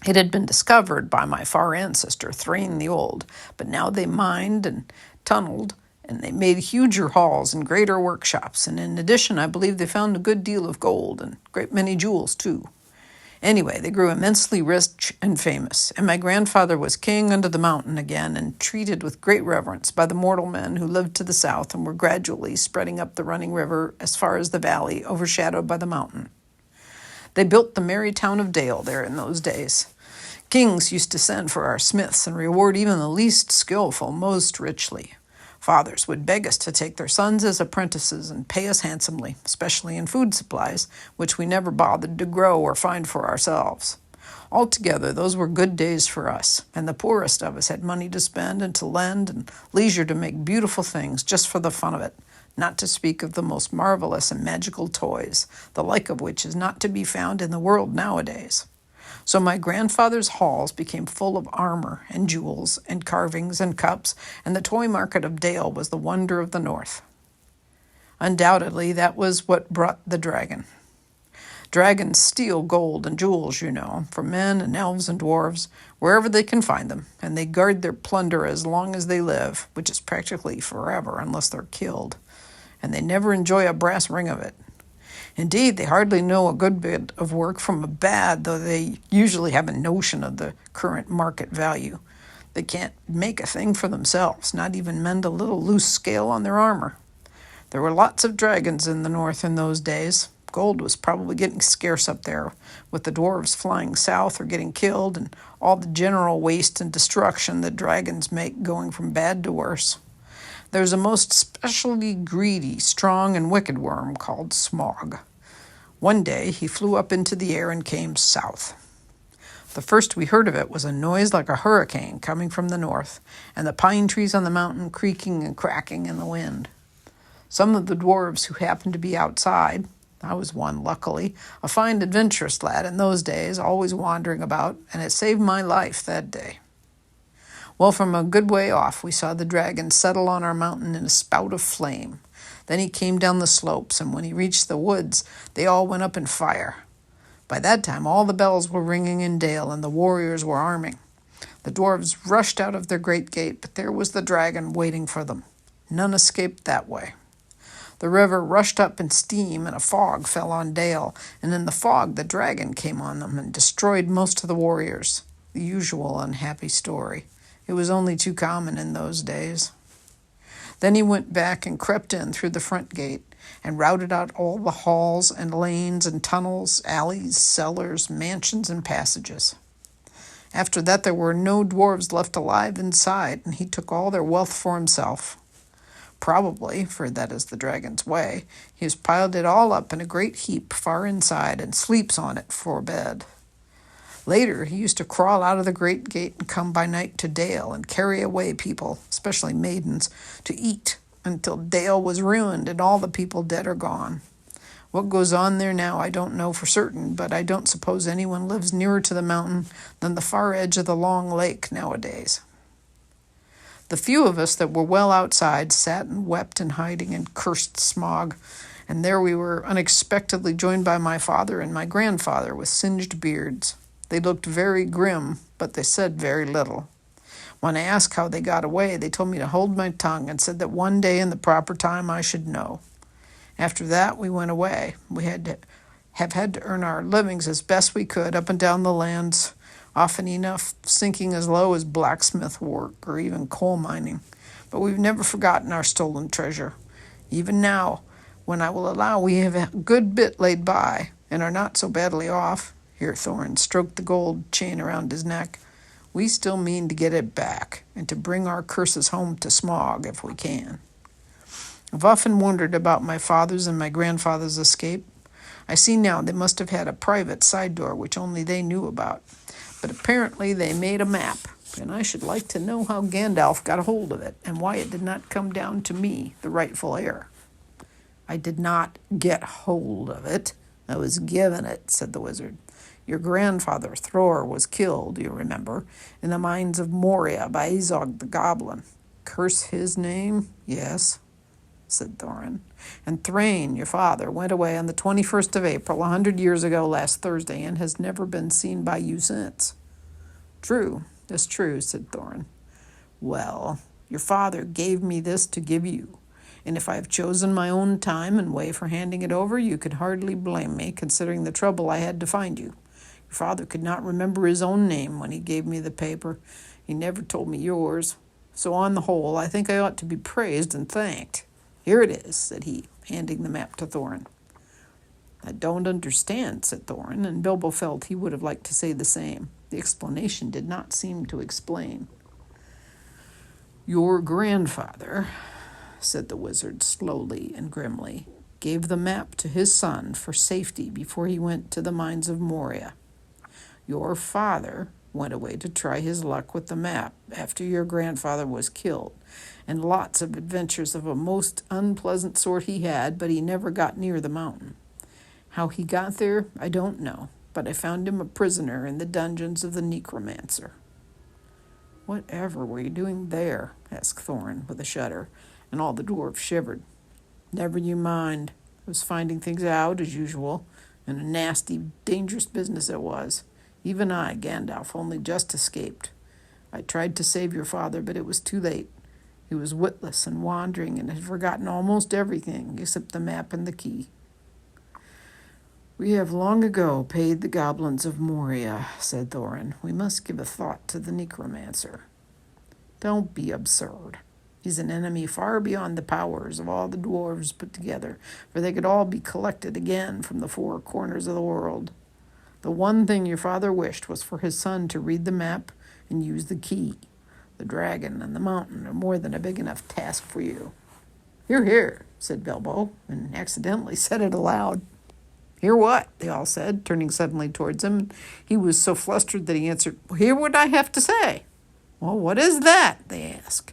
It had been discovered by my far ancestor, Thrain the Old, but now they mined and tunneled, and they made huger halls and greater workshops, and in addition, I believe they found a good deal of gold and a great many jewels, too. Anyway, they grew immensely rich and famous, and my grandfather was king under the mountain again and treated with great reverence by the mortal men who lived to the south and were gradually spreading up the running river as far as the valley overshadowed by the mountain. They built the merry town of Dale there in those days. Kings used to send for our smiths and reward even the least skillful most richly. Fathers would beg us to take their sons as apprentices and pay us handsomely, especially in food supplies, which we never bothered to grow or find for ourselves. Altogether, those were good days for us, and the poorest of us had money to spend and to lend and leisure to make beautiful things just for the fun of it, not to speak of the most marvelous and magical toys, the like of which is not to be found in the world nowadays. So my grandfather's halls became full of armor and jewels and carvings and cups, and the toy market of Dale was the wonder of the north. Undoubtedly, that was what brought the dragon. Dragons steal gold and jewels, you know, from men and elves and dwarves, wherever they can find them, and they guard their plunder as long as they live, which is practically forever unless they're killed, and they never enjoy a brass ring of it. Indeed, they hardly know a good bit of work from a bad, though they usually have a notion of the current market value. They can't make a thing for themselves, not even mend a little loose scale on their armor. There were lots of dragons in the north in those days, Gold was probably getting scarce up there, with the dwarves flying south or getting killed, and all the general waste and destruction that dragons make going from bad to worse. There's a most specially greedy, strong, and wicked worm called Smog. One day he flew up into the air and came south. The first we heard of it was a noise like a hurricane coming from the north, and the pine trees on the mountain creaking and cracking in the wind. Some of the dwarves who happened to be outside, I was one, luckily, a fine adventurous lad in those days, always wandering about, and it saved my life that day. Well, from a good way off, we saw the dragon settle on our mountain in a spout of flame. Then he came down the slopes, and when he reached the woods, they all went up in fire. By that time, all the bells were ringing in Dale, and the warriors were arming. The dwarves rushed out of their great gate, but there was the dragon waiting for them. None escaped that way. The river rushed up in steam, and a fog fell on Dale, and in the fog the dragon came on them and destroyed most of the warriors. The usual unhappy story. It was only too common in those days. Then he went back and crept in through the front gate and routed out all the halls and lanes and tunnels, alleys, cellars, mansions, and passages. After that there were no dwarves left alive inside, and he took all their wealth for himself. Probably, for that is the dragon's way, he has piled it all up in a great heap far inside and sleeps on it for a bed. Later, he used to crawl out of the great gate and come by night to Dale and carry away people, especially maidens, to eat until Dale was ruined and all the people dead or gone. What goes on there now I don't know for certain, but I don't suppose anyone lives nearer to the mountain than the far edge of the long lake nowadays. The few of us that were well outside sat and wept in hiding and cursed Smog, and there we were unexpectedly joined by my father and my grandfather with singed beards. They looked very grim, but they said very little. When I asked how they got away, they told me to hold my tongue and said that one day in the proper time I should know. After that, we went away. We have had to earn our livings as best we could up and down the lands, often enough sinking as low as blacksmith work or even coal mining. But we've never forgotten our stolen treasure. Even now, when I will allow we have a good bit laid by and are not so badly off, here Thorin stroked the gold chain around his neck, we still mean to get it back and to bring our curses home to Smog if we can. I've often wondered about my father's and my grandfather's escape. I see now they must have had a private side door which only they knew about. But apparently they made a map, and I should like to know how Gandalf got a hold of it and why it did not come down to me, the rightful heir. I did not get hold of it. I was given it, said the wizard. Your grandfather, Thror, was killed, you remember, in the mines of Moria by Azog the Goblin. Curse his name? Yes, said Thorin. And Thrain, your father, went away on the 21st of April, 100 years ago last Thursday, and has never been seen by you since. True, that's true, said Thorin. Well, your father gave me this to give you, and if I have chosen my own time and way for handing it over, you could hardly blame me, considering the trouble I had to find you. Your father could not remember his own name when he gave me the paper. He never told me yours. So on the whole, I think I ought to be praised and thanked. Here it is, said he, handing the map to Thorin. I don't understand, said Thorin, and Bilbo felt he would have liked to say the same. The explanation did not seem to explain. Your grandfather, said the wizard slowly and grimly, gave the map to his son for safety before he went to the mines of Moria. Your father went away to try his luck with the map after your grandfather was killed, and lots of adventures of a most unpleasant sort he had, but he never got near the mountain. How he got there, I don't know, but I found him a prisoner in the dungeons of the necromancer. Whatever were you doing there? Asked Thorin with a shudder, and all the dwarfs shivered. Never you mind. I was finding things out, as usual, and a nasty, dangerous business it was. Even I, Gandalf, only just escaped. I tried to save your father, but it was too late. He was witless and wandering and had forgotten almost everything except the map and the key. We have long ago paid the goblins of Moria, said Thorin. We must give a thought to the necromancer. Don't be absurd. He's an enemy far beyond the powers of all the dwarves put together, for they could all be collected again from the four corners of the world. The one thing your father wished was for his son to read the map and use the key. The dragon and the mountain are more than a big enough task for you." "Hear, hear," said Bilbo, and accidentally said it aloud. "Hear what?" they all said, turning suddenly towards him. He was so flustered that he answered, "Hear what I have to say." "Well, what is that?" they asked.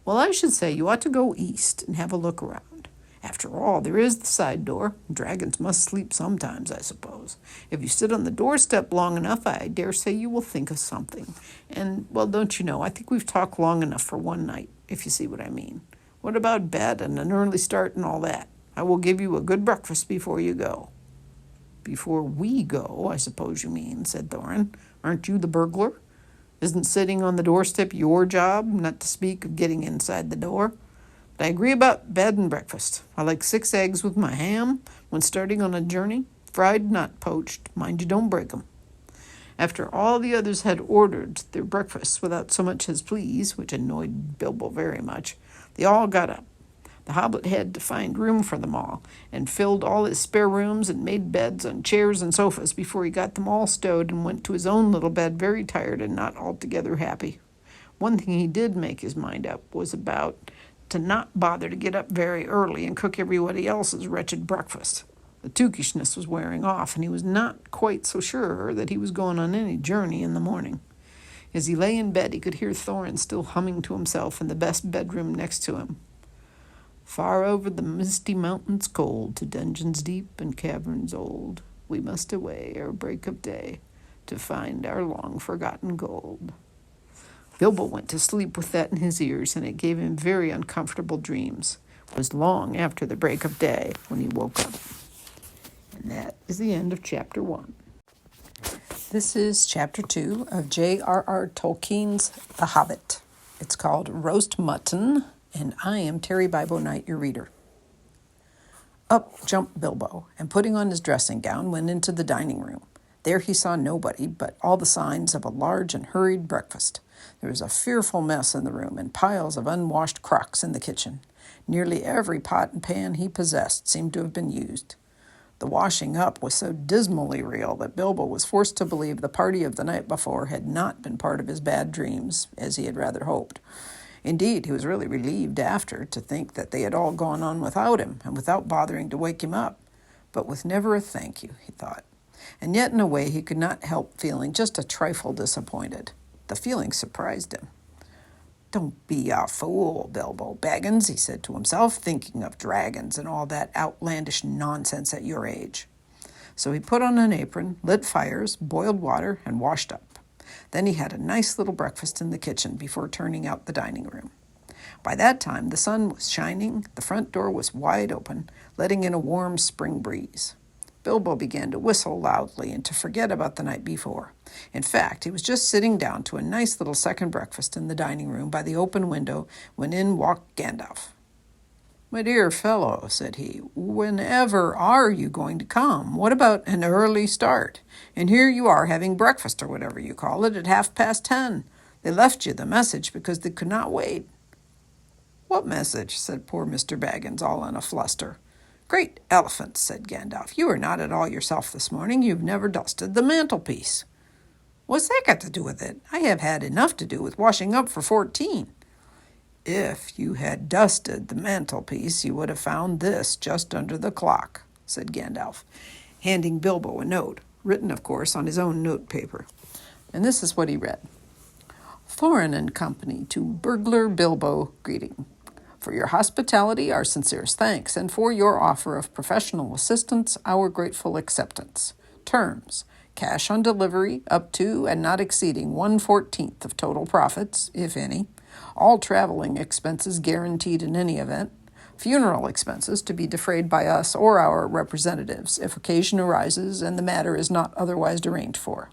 "Well, I should say you ought to go east and have a look around. After all, there is the side door. Dragons must sleep sometimes, I suppose. If you sit on the doorstep long enough, I dare say you will think of something. And, well, don't you know, I think we've talked long enough for one night, if you see what I mean. What about bed and an early start and all that? I will give you a good breakfast before you go." "Before we go, I suppose you mean," said Thorin. "Aren't you the burglar? Isn't sitting on the doorstep your job, not to speak of getting inside the door? But I agree about bed and breakfast. I like 6 eggs with my ham when starting on a journey. Fried, not poached. Mind you don't break 'em." After all the others had ordered their breakfasts without so much as please, which annoyed Bilbo very much, they all got up. The Hobbit had to find room for them all, and filled all his spare rooms and made beds on chairs and sofas before he got them all stowed and went to his own little bed very tired and not altogether happy. One thing he did make his mind up was about to not bother to get up very early and cook everybody else's wretched breakfast. The tookishness was wearing off, and he was not quite so sure that he was going on any journey in the morning. As he lay in bed, he could hear Thorin still humming to himself in the best bedroom next to him. "Far over the misty mountains cold, to dungeons deep and caverns old, we must away ere break of day, to find our long-forgotten gold." Bilbo went to sleep with that in his ears, and it gave him very uncomfortable dreams. It was long after the break of day when he woke up. And that is the end of Chapter 1. This is Chapter 2 of J.R.R. Tolkien's The Hobbit. It's called Roast Mutton, and I am Terry Bibo Knight, your reader. Up jumped Bilbo, and putting on his dressing gown, went into the dining room. There he saw nobody, but all the signs of a large and hurried breakfast. There was a fearful mess in the room, and piles of unwashed crocks in the kitchen. Nearly every pot and pan he possessed seemed to have been used. The washing up was so dismally real that Bilbo was forced to believe the party of the night before had not been part of his bad dreams, as he had rather hoped. Indeed, he was really relieved after to think that they had all gone on without him, and without bothering to wake him up. But with never a thank you, he thought. And yet, in a way, he could not help feeling just a trifle disappointed. The feeling surprised him. "Don't be a fool, Bilbo Baggins," he said to himself, "thinking of dragons and all that outlandish nonsense at your age." So he put on an apron, lit fires, boiled water, and washed up. Then he had a nice little breakfast in the kitchen before turning out the dining room. By that time, the sun was shining, the front door was wide open, letting in a warm spring breeze. Bilbo began to whistle loudly and to forget about the night before. In fact, he was just sitting down to a nice little second breakfast in the dining room by the open window when in walked Gandalf. "My dear fellow," said he, "whenever are you going to come? What about an early start? And here you are having breakfast, or whatever you call it, at 10:30. They left you the message because they could not wait." "What message?" said poor Mr. Baggins, all in a fluster. "Great elephants," said Gandalf. "You are not at all yourself this morning. You've never dusted the mantelpiece." "What's that got to do with it? I have had enough to do with washing up for 14. "If you had dusted the mantelpiece, you would have found this just under the clock," said Gandalf, handing Bilbo a note, written, of course, on his own notepaper. And this is what he read. "Thorin and Company to Burglar Bilbo greeting. For your hospitality, our sincerest thanks, and for your offer of professional assistance, our grateful acceptance. Terms: cash on delivery up to and not exceeding 1/14 of total profits, if any. All traveling expenses guaranteed in any event. Funeral expenses to be defrayed by us or our representatives if occasion arises and the matter is not otherwise arranged for.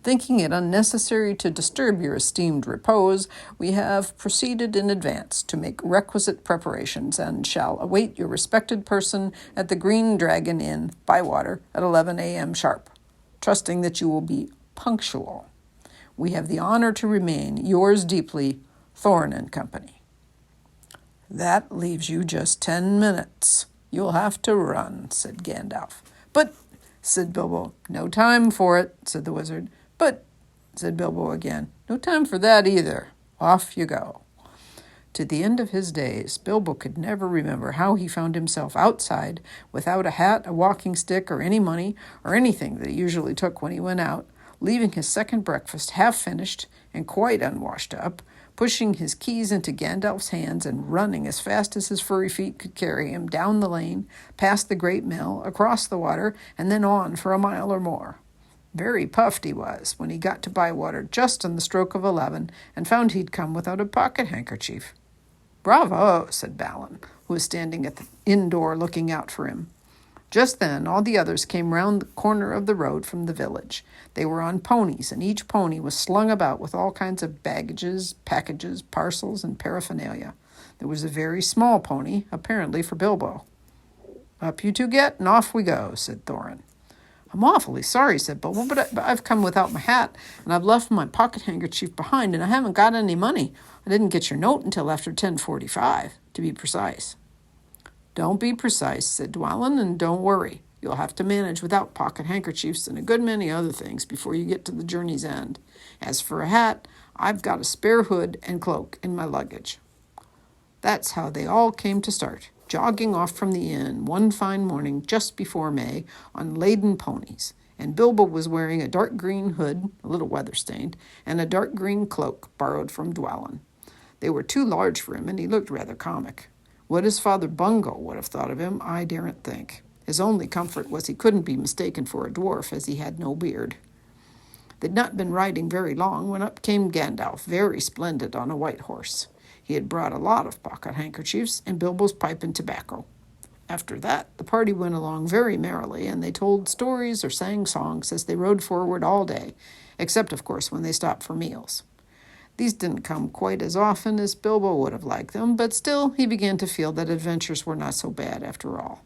Thinking it unnecessary to disturb your esteemed repose, we have proceeded in advance to make requisite preparations and shall await your respected person at the Green Dragon Inn, Bywater, at 11 a.m. sharp, trusting that you will be punctual. We have the honor to remain yours deeply, Thorin and Company." That leaves you just 10 minutes. You'll have to run, said Gandalf. But, said Bilbo. No time for it, said the wizard. But, said Bilbo again, no time for that either. Off you go. To the end of his days, Bilbo could never remember how he found himself outside without a hat, a walking stick, or any money, or anything that he usually took when he went out, leaving his second breakfast half finished and quite unwashed up, pushing his keys into Gandalf's hands and running as fast as his furry feet could carry him down the lane, past the great mill, across the water, and then on for a mile or more. Very puffed he was when he got to Bywater just on the stroke of 11 and found he'd come without a pocket handkerchief. Bravo, said Balin, who was standing at the inn door looking out for him. Just then all the others came round the corner of the road from the village. They were on ponies, and each pony was slung about with all kinds of baggages, packages, parcels, and paraphernalia. There was a very small pony, apparently for Bilbo. Up you two get, and off we go, said Thorin. I'm awfully sorry, said Bilbo, but I've come without my hat, and I've left my pocket handkerchief behind, and I haven't got any money. I didn't get your note until after 10:45, to be precise. Don't be precise, said Dwalin, and don't worry. You'll have to manage without pocket handkerchiefs and a good many other things before you get to the journey's end. As for a hat, I've got a spare hood and cloak in my luggage. That's how they all came to start, jogging off from the inn one fine morning just before May on laden ponies, and Bilbo was wearing a dark green hood, a little weather-stained, and a dark green cloak borrowed from Dwalin. They were too large for him, and he looked rather comic. What his father Bungo would have thought of him, I daren't think. His only comfort was he couldn't be mistaken for a dwarf, as he had no beard. They'd not been riding very long when up came Gandalf, very splendid on a white horse. He had brought a lot of pocket handkerchiefs and Bilbo's pipe and tobacco. After that, the party went along very merrily, and they told stories or sang songs as they rode forward all day, except, of course, when they stopped for meals. These didn't come quite as often as Bilbo would have liked them, but still he began to feel that adventures were not so bad after all.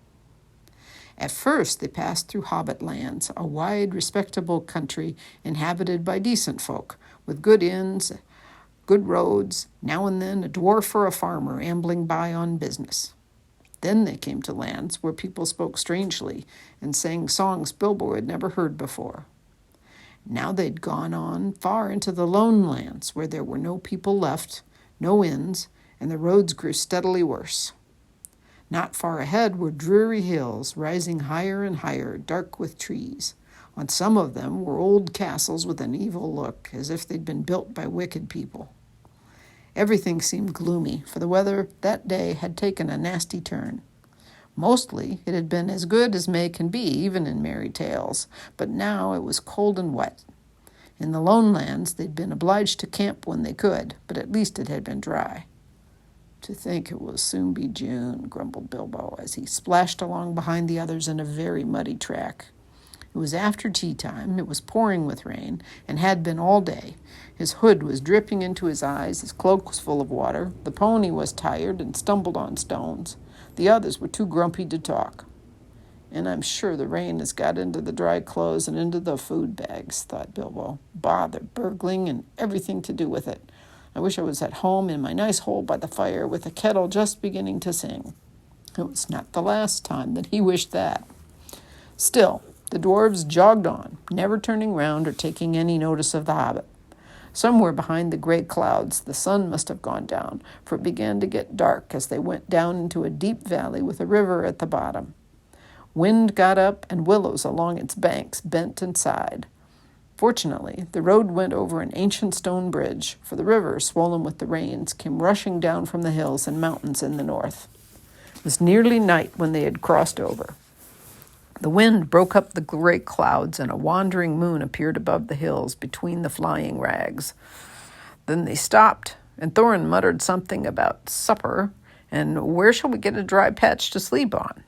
At first they passed through Hobbit lands, a wide, respectable country inhabited by decent folk, with good inns, good roads, now and then a dwarf or a farmer ambling by on business. Then they came to lands where people spoke strangely and sang songs Bilbo had never heard before. Now they'd gone on far into the lone lands where there were no people left, no inns, and the roads grew steadily worse. Not far ahead were dreary hills, rising higher and higher, dark with trees. On some of them were old castles with an evil look, as if they'd been built by wicked people. Everything seemed gloomy, for the weather that day had taken a nasty turn. Mostly it had been as good as May can be, even in merry tales, but now it was cold and wet. In the lone lands they'd been obliged to camp when they could, but at least it had been dry. To think it will soon be June, grumbled Bilbo, as he splashed along behind the others in a very muddy track. It was after tea time, it was pouring with rain, and had been all day. His hood was dripping into his eyes, his cloak was full of water, the pony was tired and stumbled on stones. The others were too grumpy to talk. And I'm sure the rain has got into the dry clothes and into the food bags, thought Bilbo. Bother, burgling, and everything to do with it. I wish I was at home in my nice hole by the fire with the kettle just beginning to sing. It was not the last time that he wished that. Still, the dwarves jogged on, never turning round or taking any notice of the hobbit. Somewhere behind the gray clouds the sun must have gone down, for it began to get dark as they went down into a deep valley with a river at the bottom. Wind got up, and willows along its banks bent and sighed. Fortunately, the road went over an ancient stone bridge, for the river, swollen with the rains, came rushing down from the hills and mountains in the north. It was nearly night when they had crossed over. The wind broke up the gray clouds, and a wandering moon appeared above the hills between the flying rags. Then they stopped, and Thorin muttered something about supper, and where shall we get a dry patch to sleep on?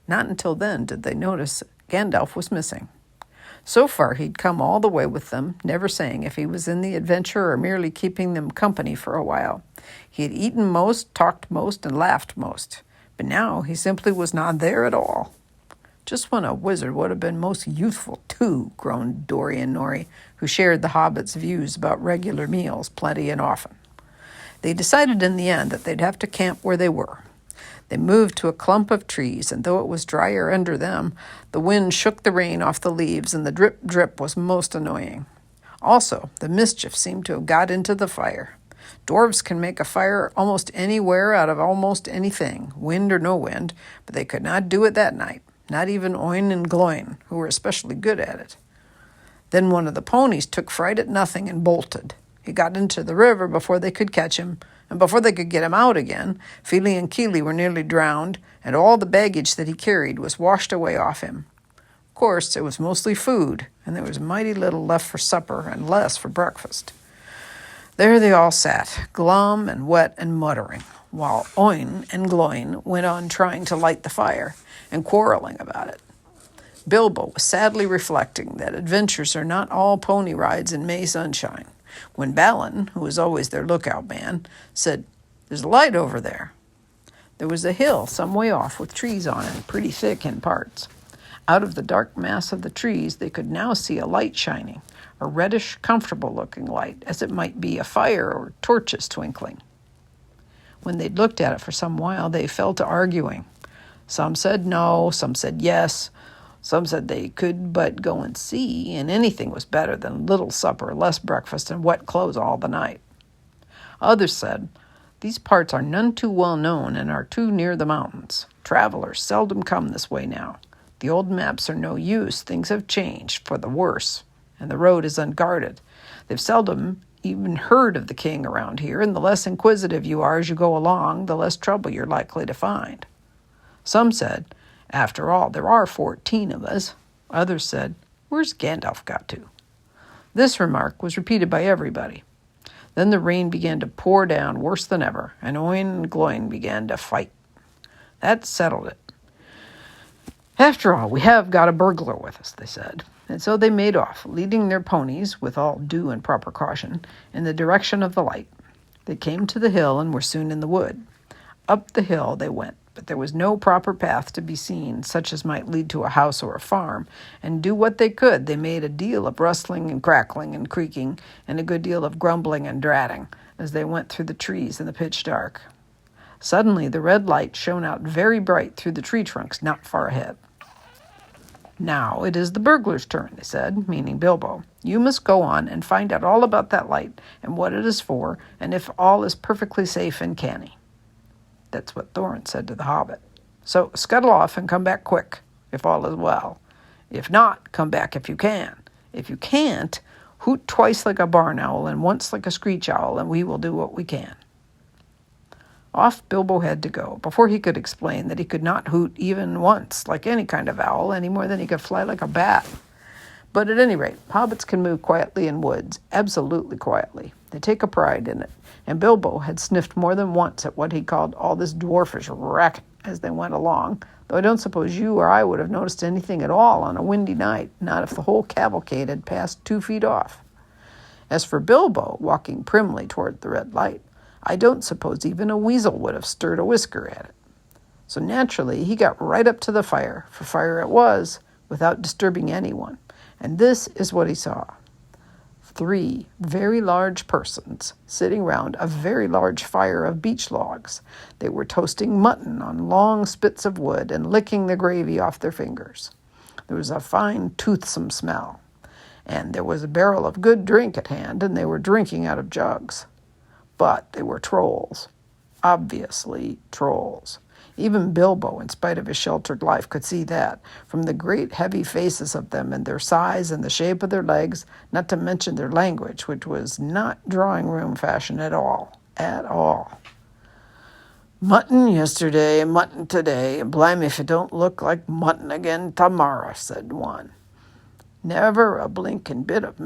Not until then did they notice Gandalf was missing. So far he'd come all the way with them, never saying if he was in the adventure or merely keeping them company for a while. He had eaten most, talked most, and laughed most, but now he simply was not there at all. Just when a wizard would have been most useful, too, groaned Dorian Norrie, who shared the hobbit's views about regular meals plenty and often. They decided in the end that they'd have to camp where they were. They moved to a clump of trees, and though it was drier under them, the wind shook the rain off the leaves, and the drip was most annoying. Also, the mischief seemed to have got into the fire. Dwarves can make a fire almost anywhere out of almost anything, wind or no wind, but they could not do it that night, not even Oin and Gloin, who were especially good at it. Then one of the ponies took fright at nothing and bolted. He got into the river before they could catch him, and before they could get him out again, Feely and Keely were nearly drowned, and all the baggage that he carried was washed away off him. Of course, it was mostly food, and there was mighty little left for supper and less for breakfast. There they all sat, glum and wet and muttering, while Oin and Gloin went on trying to light the fire and quarreling about it. Bilbo was sadly reflecting that adventures are not all pony rides in May sunshine, when Balin, who was always their lookout man, said, "There's a light over there." There was a hill some way off with trees on it, pretty thick in parts. Out of the dark mass of the trees they could now see a light shining, a reddish, comfortable-looking light, as it might be a fire or torches twinkling. When they'd looked at it for some while, they fell to arguing. Some said no, some said yes. Some said they could but go and see, and anything was better than little supper, less breakfast, and wet clothes all the night. Others said, "These parts are none too well known and are too near the mountains. Travelers seldom come this way now. The old maps are no use. Things have changed for the worse, and the road is unguarded. They've seldom even heard of the king around here, and the less inquisitive you are as you go along, the less trouble you're likely to find." Some said, "After all, there are 14 of us." Others said, "Where's Gandalf got to?" This remark was repeated by everybody. Then the rain began to pour down worse than ever, and Oin and Gloin began to fight. That settled it. "After all, we have got a burglar with us," they said. And so they made off, leading their ponies, with all due and proper caution, in the direction of the light. They came to the hill and were soon in the wood. Up the hill they went, but there was no proper path to be seen, such as might lead to a house or a farm, and do what they could, they made a deal of rustling and crackling and creaking, and a good deal of grumbling and dratting, as they went through the trees in the pitch dark. Suddenly the red light shone out very bright through the tree trunks not far ahead. "Now it is the burglar's turn," they said, meaning Bilbo. "You must go on and find out all about that light, and what it is for, and if all is perfectly safe and canny." That's what Thorin said to the Hobbit. "So scuttle off and come back quick, if all is well. If not, come back if you can. If you can't, hoot twice like a barn owl and once like a screech owl, and we will do what we can." Off Bilbo had to go, before he could explain that he could not hoot even once like any kind of owl, any more than he could fly like a bat. But at any rate, hobbits can move quietly in woods, absolutely quietly. They take a pride in it, and Bilbo had sniffed more than once at what he called all this dwarfish racket as they went along, though I don't suppose you or I would have noticed anything at all on a windy night, not if the whole cavalcade had passed 2 feet off. As for Bilbo, walking primly toward the red light, I don't suppose even a weasel would have stirred a whisker at it. So naturally, he got right up to the fire, for fire it was, without disturbing anyone. And this is what he saw. 3 very large persons sitting round a very large fire of beech logs. They were toasting mutton on long spits of wood and licking the gravy off their fingers. There was a fine, toothsome smell. And there was a barrel of good drink at hand, and they were drinking out of jugs. But they were trolls. Obviously trolls. Even Bilbo, in spite of his sheltered life, could see that, from the great heavy faces of them and their size and the shape of their legs, not to mention their language, which was not drawing-room fashion at all. At all. "Mutton yesterday, mutton today, and blimey if it don't look like mutton again tomorrow," said one. "Never a blinking bit of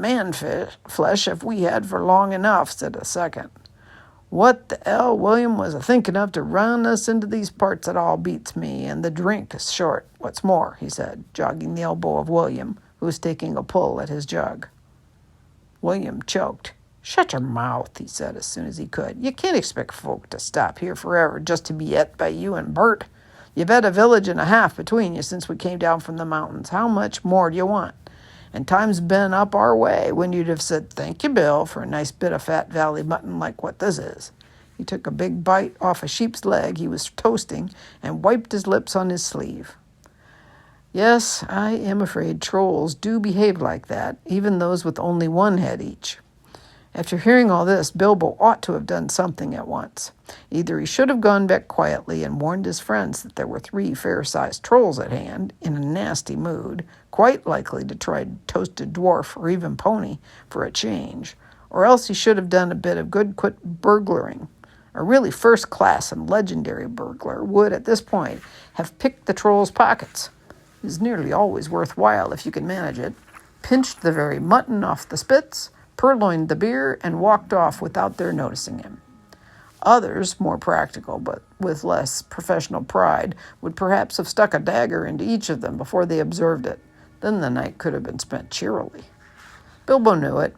flesh have we had for long enough," said a second. "What the 'ell William was a-thinking of to run us into these parts, it all beats me, and the drink is short. What's more," he said, jogging the elbow of William, who was taking a pull at his jug. William choked. "Shut your mouth," he said as soon as he could. "You can't expect folk to stop here forever just to be et by you and Bert. You've had a village and a half between you since we came down from the mountains. How much more do you want? And time's been up our way when you'd have said, 'Thank you, Bill, for a nice bit of fat valley mutton like what this is.' He took a big bite off a sheep's leg he was toasting and wiped his lips on his sleeve. Yes, I am afraid trolls do behave like that, even those with only one head each. After hearing all this, Bilbo ought to have done something at once. Either he should have gone back quietly and warned his friends that there were 3 fair-sized trolls at hand, in a nasty mood, quite likely to try to toast a dwarf or even pony for a change, or else he should have done a bit of good quick burglaring. A really first-class and legendary burglar would, at this point, have picked the trolls' pockets. It is nearly always worthwhile if you can manage it, pinched the very mutton off the spits, purloined the beer, and walked off without their noticing him. Others, more practical but with less professional pride, would perhaps have stuck a dagger into each of them before they observed it. Then the night could have been spent cheerily. Bilbo knew it.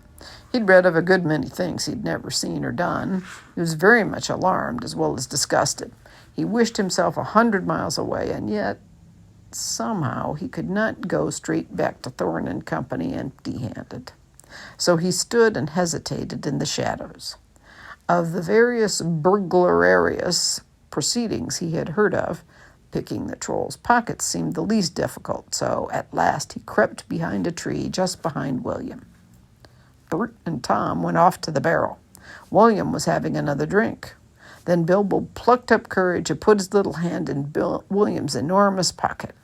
He'd read of a good many things he'd never seen or done. He was very much alarmed as well as disgusted. He wished himself 100 miles away, and yet somehow he could not go straight back to Thorin and company empty-handed. So he stood and hesitated in the shadows. Of the various burglarious proceedings he had heard of, picking the troll's pockets seemed the least difficult, so at last he crept behind a tree just behind William. Bert and Tom went off to the barrel. William was having another drink. Then Bilbo plucked up courage and put his little hand in William's enormous pocket.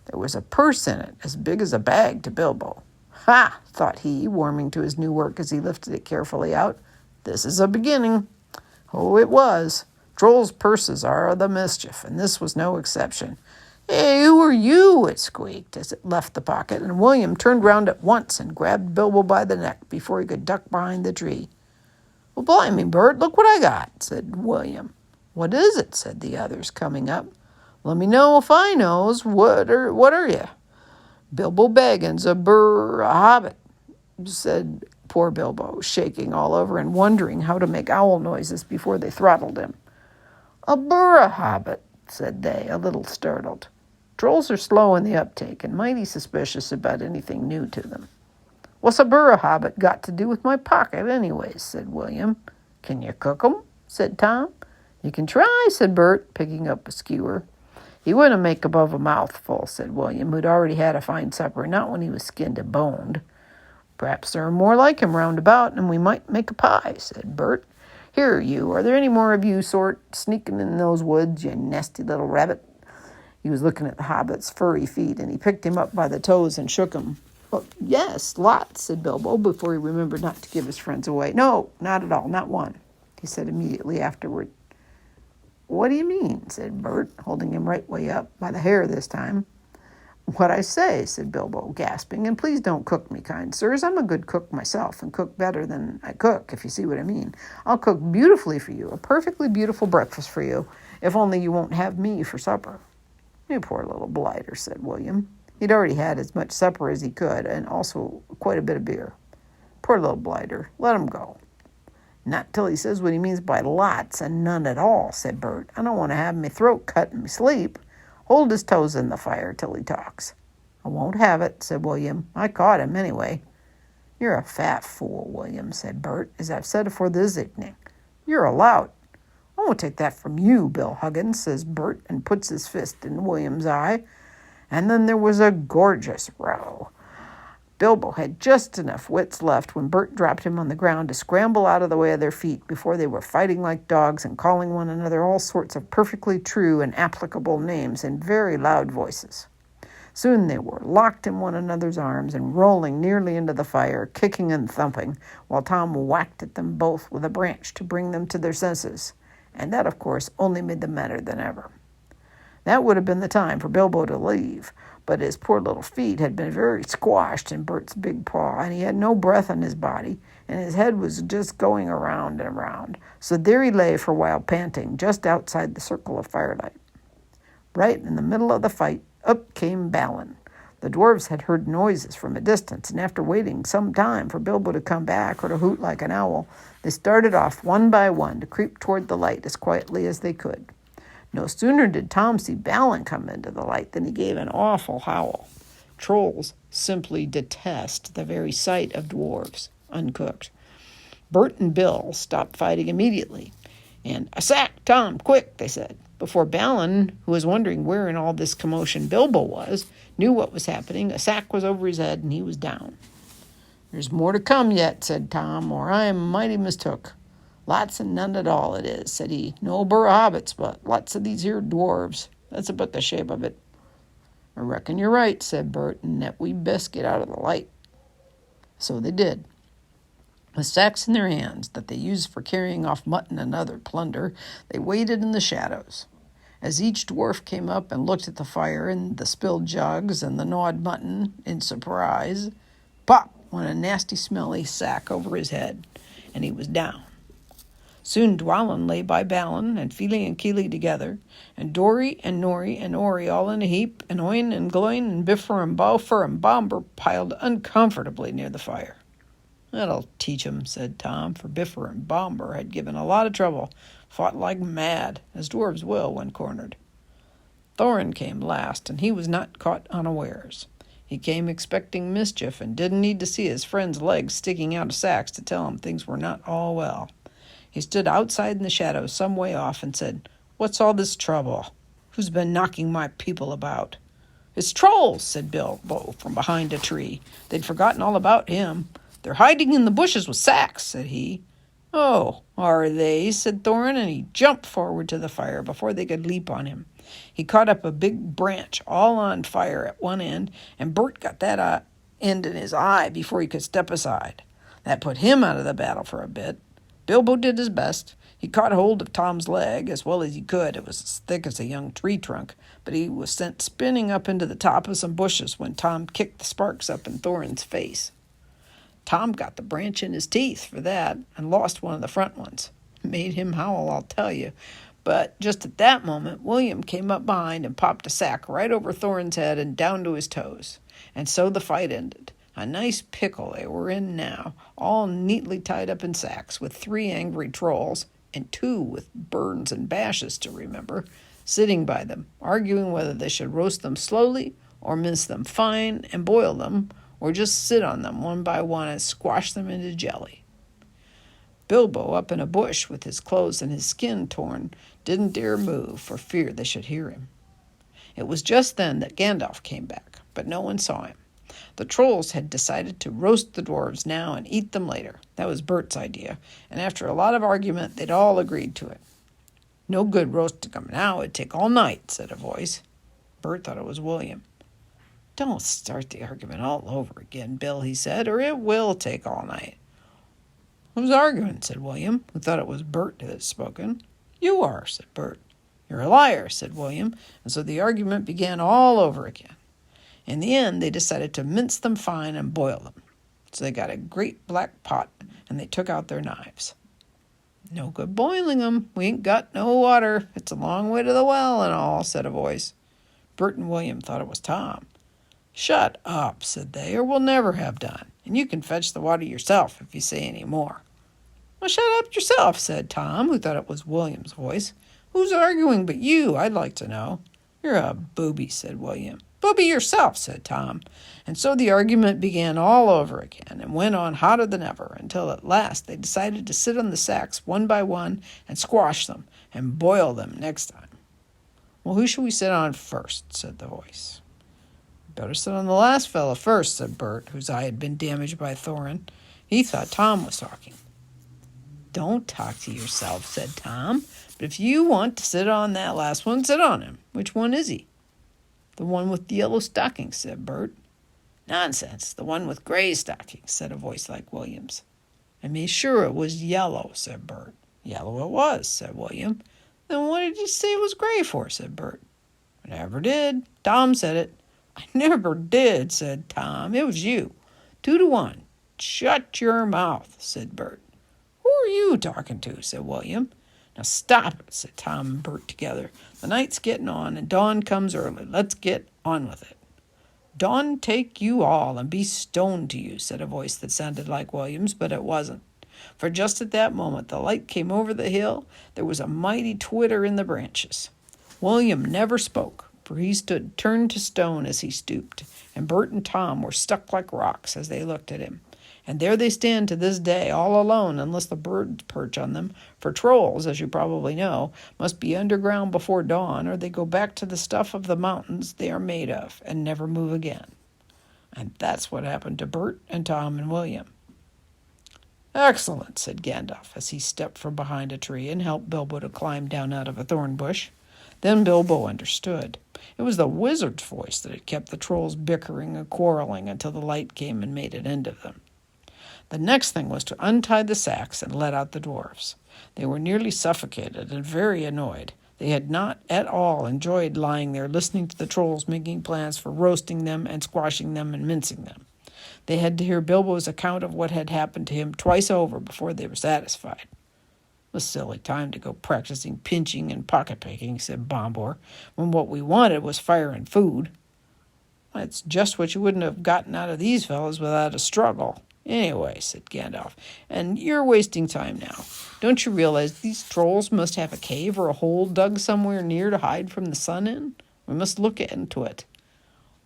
There was a purse in it, as big as a bag to Bilbo. Ha! Thought he, warming to his new work as he lifted it carefully out. This is a beginning. Oh, it was. Trolls' purses are the mischief, and this was no exception. Hey, who are you? It squeaked as it left the pocket, and William turned round at once and grabbed Bilbo by the neck before he could duck behind the tree. Well, blimey, Bert, look what I got, said William. What is it? Said the others, coming up. Let me know if I knows. What are you? Bilbo Baggins, a Hobbit, said poor Bilbo, shaking all over and wondering how to make owl noises before they throttled him. A Hobbit, said they, a little startled. Trolls are slow in the uptake and mighty suspicious about anything new to them. What's a Hobbit got to do with my pocket anyways, said William. Can you cook 'em? Said Tom. You can try, said Bert, picking up a skewer. He wouldn't make above a mouthful, said William, who'd already had a fine supper, not when he was skinned and boned. Perhaps there are more like him round about, and we might make a pie, said Bert. Here, you, are there any more of you sort sneaking in those woods, you nasty little rabbit? He was looking at the Hobbit's furry feet, and he picked him up by the toes and shook him. Well, yes, lots, said Bilbo, before he remembered not to give his friends away. No, not at all, not one, he said immediately afterward. What do you mean, said Bert, holding him right way up, by the hair this time. What I say, said Bilbo, gasping, and please don't cook me, kind sirs. I'm a good cook myself, and cook better than I cook, if you see what I mean. I'll cook beautifully for you, a perfectly beautiful breakfast for you, if only you won't have me for supper. You poor little blighter, said William. He'd already had as much supper as he could, and also quite a bit of beer. Poor little blighter, let him go. Not till he says what he means by lots and none at all, said Bert. I don't want to have my throat cut in my sleep. Hold his toes in the fire till he talks. I won't have it, said William. I caught him anyway. You're a fat fool, William, said Bert, as I've said afore this evening. You're a lout. I won't take that from you, Bill Huggins, says Bert, and puts his fist in William's eye. And then there was a gorgeous row. Bilbo had just enough wits left when Bert dropped him on the ground to scramble out of the way of their feet before they were fighting like dogs and calling one another all sorts of perfectly true and applicable names in very loud voices. Soon they were locked in one another's arms and rolling nearly into the fire, kicking and thumping, while Tom whacked at them both with a branch to bring them to their senses. And that, of course, only made them madder than ever. That would have been the time for Bilbo to leave, but his poor little feet had been very squashed in Bert's big paw, and he had no breath in his body, and his head was just going around and around. So there he lay for a while, panting, just outside the circle of firelight. Right in the middle of the fight, up came Balin. The dwarves had heard noises from a distance, and after waiting some time for Bilbo to come back or to hoot like an owl, they started off one by one to creep toward the light as quietly as they could. No sooner did Tom see Balin come into the light than he gave an awful howl. Trolls simply detest the very sight of dwarves, uncooked. Bert and Bill stopped fighting immediately. And, "A sack, Tom, quick," they said. Before Balin, who was wondering where in all this commotion Bilbo was, knew what was happening, a sack was over his head and he was down. "There's more to come yet," said Tom, "or I am mighty mistook." "Lots and none at all it is," said he. "No burr hobbits, but lots of these here dwarves. That's about the shape of it." "I reckon you're right," said Bert, "and that we best get out of the light." So they did. With sacks in their hands that they used for carrying off mutton and other plunder, they waited in the shadows. As each dwarf came up and looked at the fire and the spilled jugs and the gnawed mutton in surprise, pop went a nasty smelly sack over his head, and he was down. Soon Dwalin lay by Balin, and Feely and Keely together, and Dory and Nori and Ori all in a heap, and Oin and Gloin and Bifur and Balfour and Bomber piled uncomfortably near the fire. "That'll teach 'em," said Tom, for Bifur and Bomber had given a lot of trouble, fought like mad, as dwarves will when cornered. Thorin came last, and he was not caught unawares. He came expecting mischief, and didn't need to see his friend's legs sticking out of sacks to tell him things were not all well. He stood outside in the shadows some way off and said, "What's all this trouble? Who's been knocking my people about?" "It's trolls," said Bilbo from behind a tree. They'd forgotten all about him. "They're hiding in the bushes with sacks," said he. "Oh, are they?" said Thorin, and he jumped forward to the fire before they could leap on him. He caught up a big branch all on fire at one end, and Bert got that end in his eye before he could step aside. That put him out of the battle for a bit. Bilbo did his best. He caught hold of Tom's leg as well as he could. It was as thick as a young tree trunk, but he was sent spinning up into the top of some bushes when Tom kicked the sparks up in Thorin's face. Tom got the branch in his teeth for that and lost one of the front ones. It made him howl, I'll tell you. But just at that moment, William came up behind and popped a sack right over Thorin's head and down to his toes. And so the fight ended. A nice pickle they were in now, all neatly tied up in sacks, with 3 angry trolls, and 2 with burns and bashes to remember, sitting by them, arguing whether they should roast them slowly, or mince them fine and boil them, or just sit on them one by one and squash them into jelly. Bilbo, up in a bush with his clothes and his skin torn, didn't dare move for fear they should hear him. It was just then that Gandalf came back, but no one saw him. The trolls had decided to roast the dwarves now and eat them later. That was Bert's idea, and after a lot of argument, they'd all agreed to it. "No good roasting them now, it'd take all night," said a voice. Bert thought it was William. "Don't start the argument all over again, Bill," he said, "or it will take all night." "Who's arguing?" said William, who thought it was Bert that had spoken. "You are," said Bert. "You're a liar," said William, and so the argument began all over again. In the end, they decided to mince them fine and boil them. So they got a great black pot, and they took out their knives. "No good boiling 'em. We ain't got no water. It's a long way to the well and all," said a voice. Bert and William thought it was Tom. "Shut up," said they, "or we'll never have done. And you can fetch the water yourself if you say any more." "Well, shut up yourself," said Tom, who thought it was William's voice. "Who's arguing but you, I'd like to know?" "You're a booby," said William. "Booby yourself," said Tom. And so the argument began all over again and went on hotter than ever, until at last they decided to sit on the sacks one by one and squash them and boil them next time. "Well, who shall we sit on first?" said the voice. "Better sit on the last fellow first," said Bert, whose eye had been damaged by Thorin. He thought Tom was talking. "Don't talk to yourself," said Tom. "But if you want to sit on that last one, sit on him. Which one is he?" "The one with the yellow stockings," said Bert. "Nonsense, the one with gray stockings," said a voice like William's. "I made sure it was yellow," said Bert. "Yellow it was," said William. "Then what did you say it was gray for?" said Bert. "I never did. Tom said it." "I never did," said Tom. "It was you. 2-1. "Shut your mouth," said Bert. "Who are you talking to?" said William. "Now stop it," said Tom and Bert together. "The night's getting on, and dawn comes early. Let's get on with it." "Dawn take you all and be stoned to you," said a voice that sounded like William's, but it wasn't. For just at that moment the light came over the hill. There was a mighty twitter in the branches. William never spoke, for he stood turned to stone as he stooped, and Bert and Tom were stuck like rocks as they looked at him. And there they stand to this day, all alone, unless the birds perch on them. For trolls, as you probably know, must be underground before dawn, or they go back to the stuff of the mountains they are made of and never move again. And that's what happened to Bert and Tom and William. Excellent, said Gandalf, as he stepped from behind a tree and helped Bilbo to climb down out of a thorn bush. Then Bilbo understood. It was the wizard's voice that had kept the trolls bickering and quarreling until the light came and made an end of them. The next thing was to untie the sacks and let out the dwarfs. They were nearly suffocated and very annoyed. They had not at all enjoyed lying there listening to the trolls making plans for roasting them and squashing them and mincing them. They had to hear Bilbo's account of what had happened to him twice over before they were satisfied. A silly time to go practicing pinching and pocket-picking, said Bombur, when what we wanted was fire and food. That's just what you wouldn't have gotten out of these fellows without a struggle. Anyway, said Gandalf, and you're wasting time now. Don't you realize these trolls must have a cave or a hole dug somewhere near to hide from the sun in? We must look into it.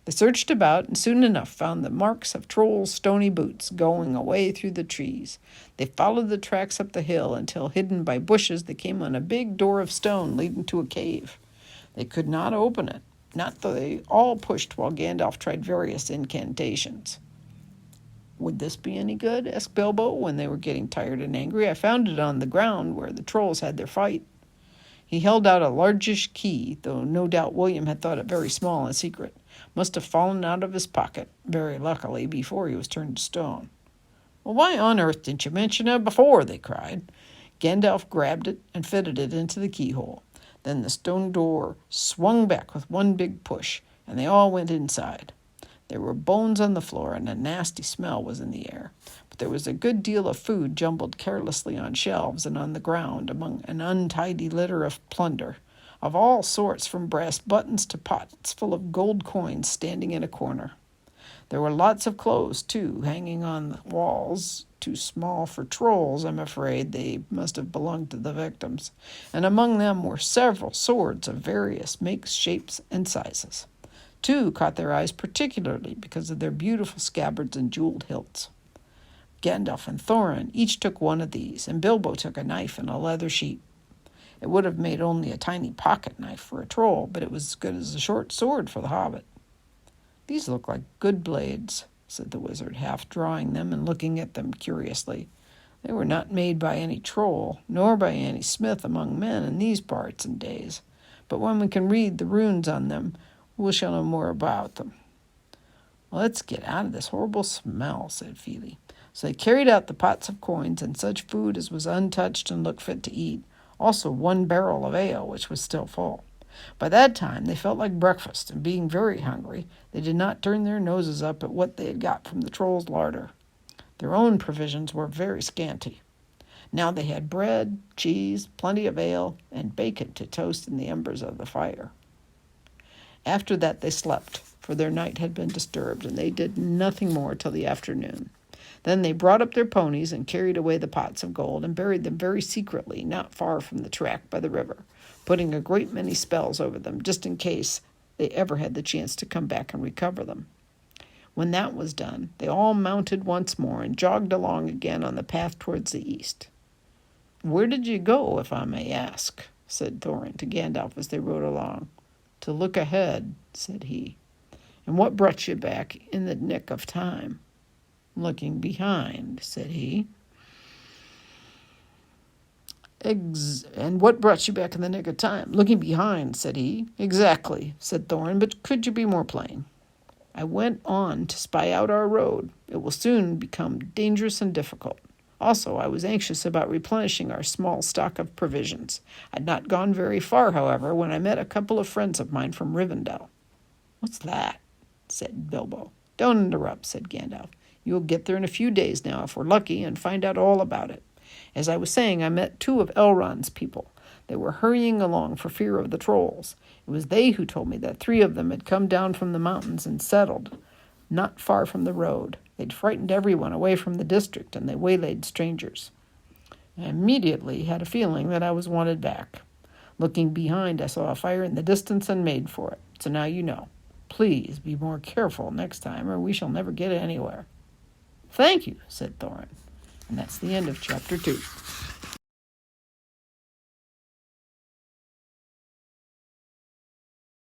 They searched about and soon enough found the marks of trolls' stony boots going away through the trees. They followed the tracks up the hill until, hidden by bushes, they came on a big door of stone leading to a cave. They could not open it, not though they all pushed while Gandalf tried various incantations. Would this be any good? Asked Bilbo when they were getting tired and angry. I found it on the ground where the trolls had their fight. He held out a largish key, though no doubt William had thought it very small and secret. Must have fallen out of his pocket, very luckily, before he was turned to stone. Well, why on earth didn't you mention it before? They cried. Gandalf grabbed it and fitted it into the keyhole. Then the stone door swung back with one big push, and they all went inside. There were bones on the floor, and a nasty smell was in the air. But there was a good deal of food jumbled carelessly on shelves and on the ground among an untidy litter of plunder, of all sorts, from brass buttons to pots full of gold coins standing in a corner. There were lots of clothes, too, hanging on the walls, too small for trolls, I'm afraid. They must have belonged to the victims. And among them were several swords of various makes, shapes, and sizes. Two caught their eyes particularly because of their beautiful scabbards and jeweled hilts. Gandalf and Thorin each took one of these, and Bilbo took a knife and a leather sheet. It would have made only a tiny pocket knife for a troll, but it was as good as a short sword for the hobbit. These look like good blades, said the wizard, half drawing them and looking at them curiously. They were not made by any troll, nor by any smith among men in these parts and days. But when we can read the runes on them, we shall know more about them. Well, let's get out of this horrible smell, said Feely. So they carried out the pots of coins and such food as was untouched and looked fit to eat, also one barrel of ale, which was still full. By that time they felt like breakfast, and being very hungry, they did not turn their noses up at what they had got from the troll's larder. Their own provisions were very scanty. Now they had bread, cheese, plenty of ale, and bacon to toast in the embers of the fire. After that they slept, for their night had been disturbed, and they did nothing more till the afternoon. Then they brought up their ponies and carried away the pots of gold and buried them very secretly, not far from the track by the river, putting a great many spells over them, just in case they ever had the chance to come back and recover them. When that was done, they all mounted once more and jogged along again on the path towards the east. "Where did you go, if I may ask?" said Thorin to Gandalf as they rode along. "To look ahead," said he. "And what brought you back in the nick of time?" "Looking behind," said he. "And what brought you back in the nick of time?" "Looking behind," said he. "Exactly," said Thorin, "but could you be more plain?" "I went on to spy out our road. It will soon become dangerous and difficult. Also, I was anxious about replenishing our small stock of provisions. I'd not gone very far, however, when I met a couple of friends of mine from Rivendell." "What's that?" said Bilbo. "Don't interrupt," said Gandalf. "You will get there in a few days now, if we're lucky, and find out all about it. As I was saying, I met two of Elrond's people. They were hurrying along for fear of the trolls. It was they who told me that 3 of them had come down from the mountains and settled not far from the road. They'd frightened everyone away from the district, and they waylaid strangers. I immediately had a feeling that I was wanted back. Looking behind, I saw a fire in the distance and made for it. So now you know. Please be more careful next time, or we shall never get anywhere." Thank you, said Thorin. And that's the end of chapter 2.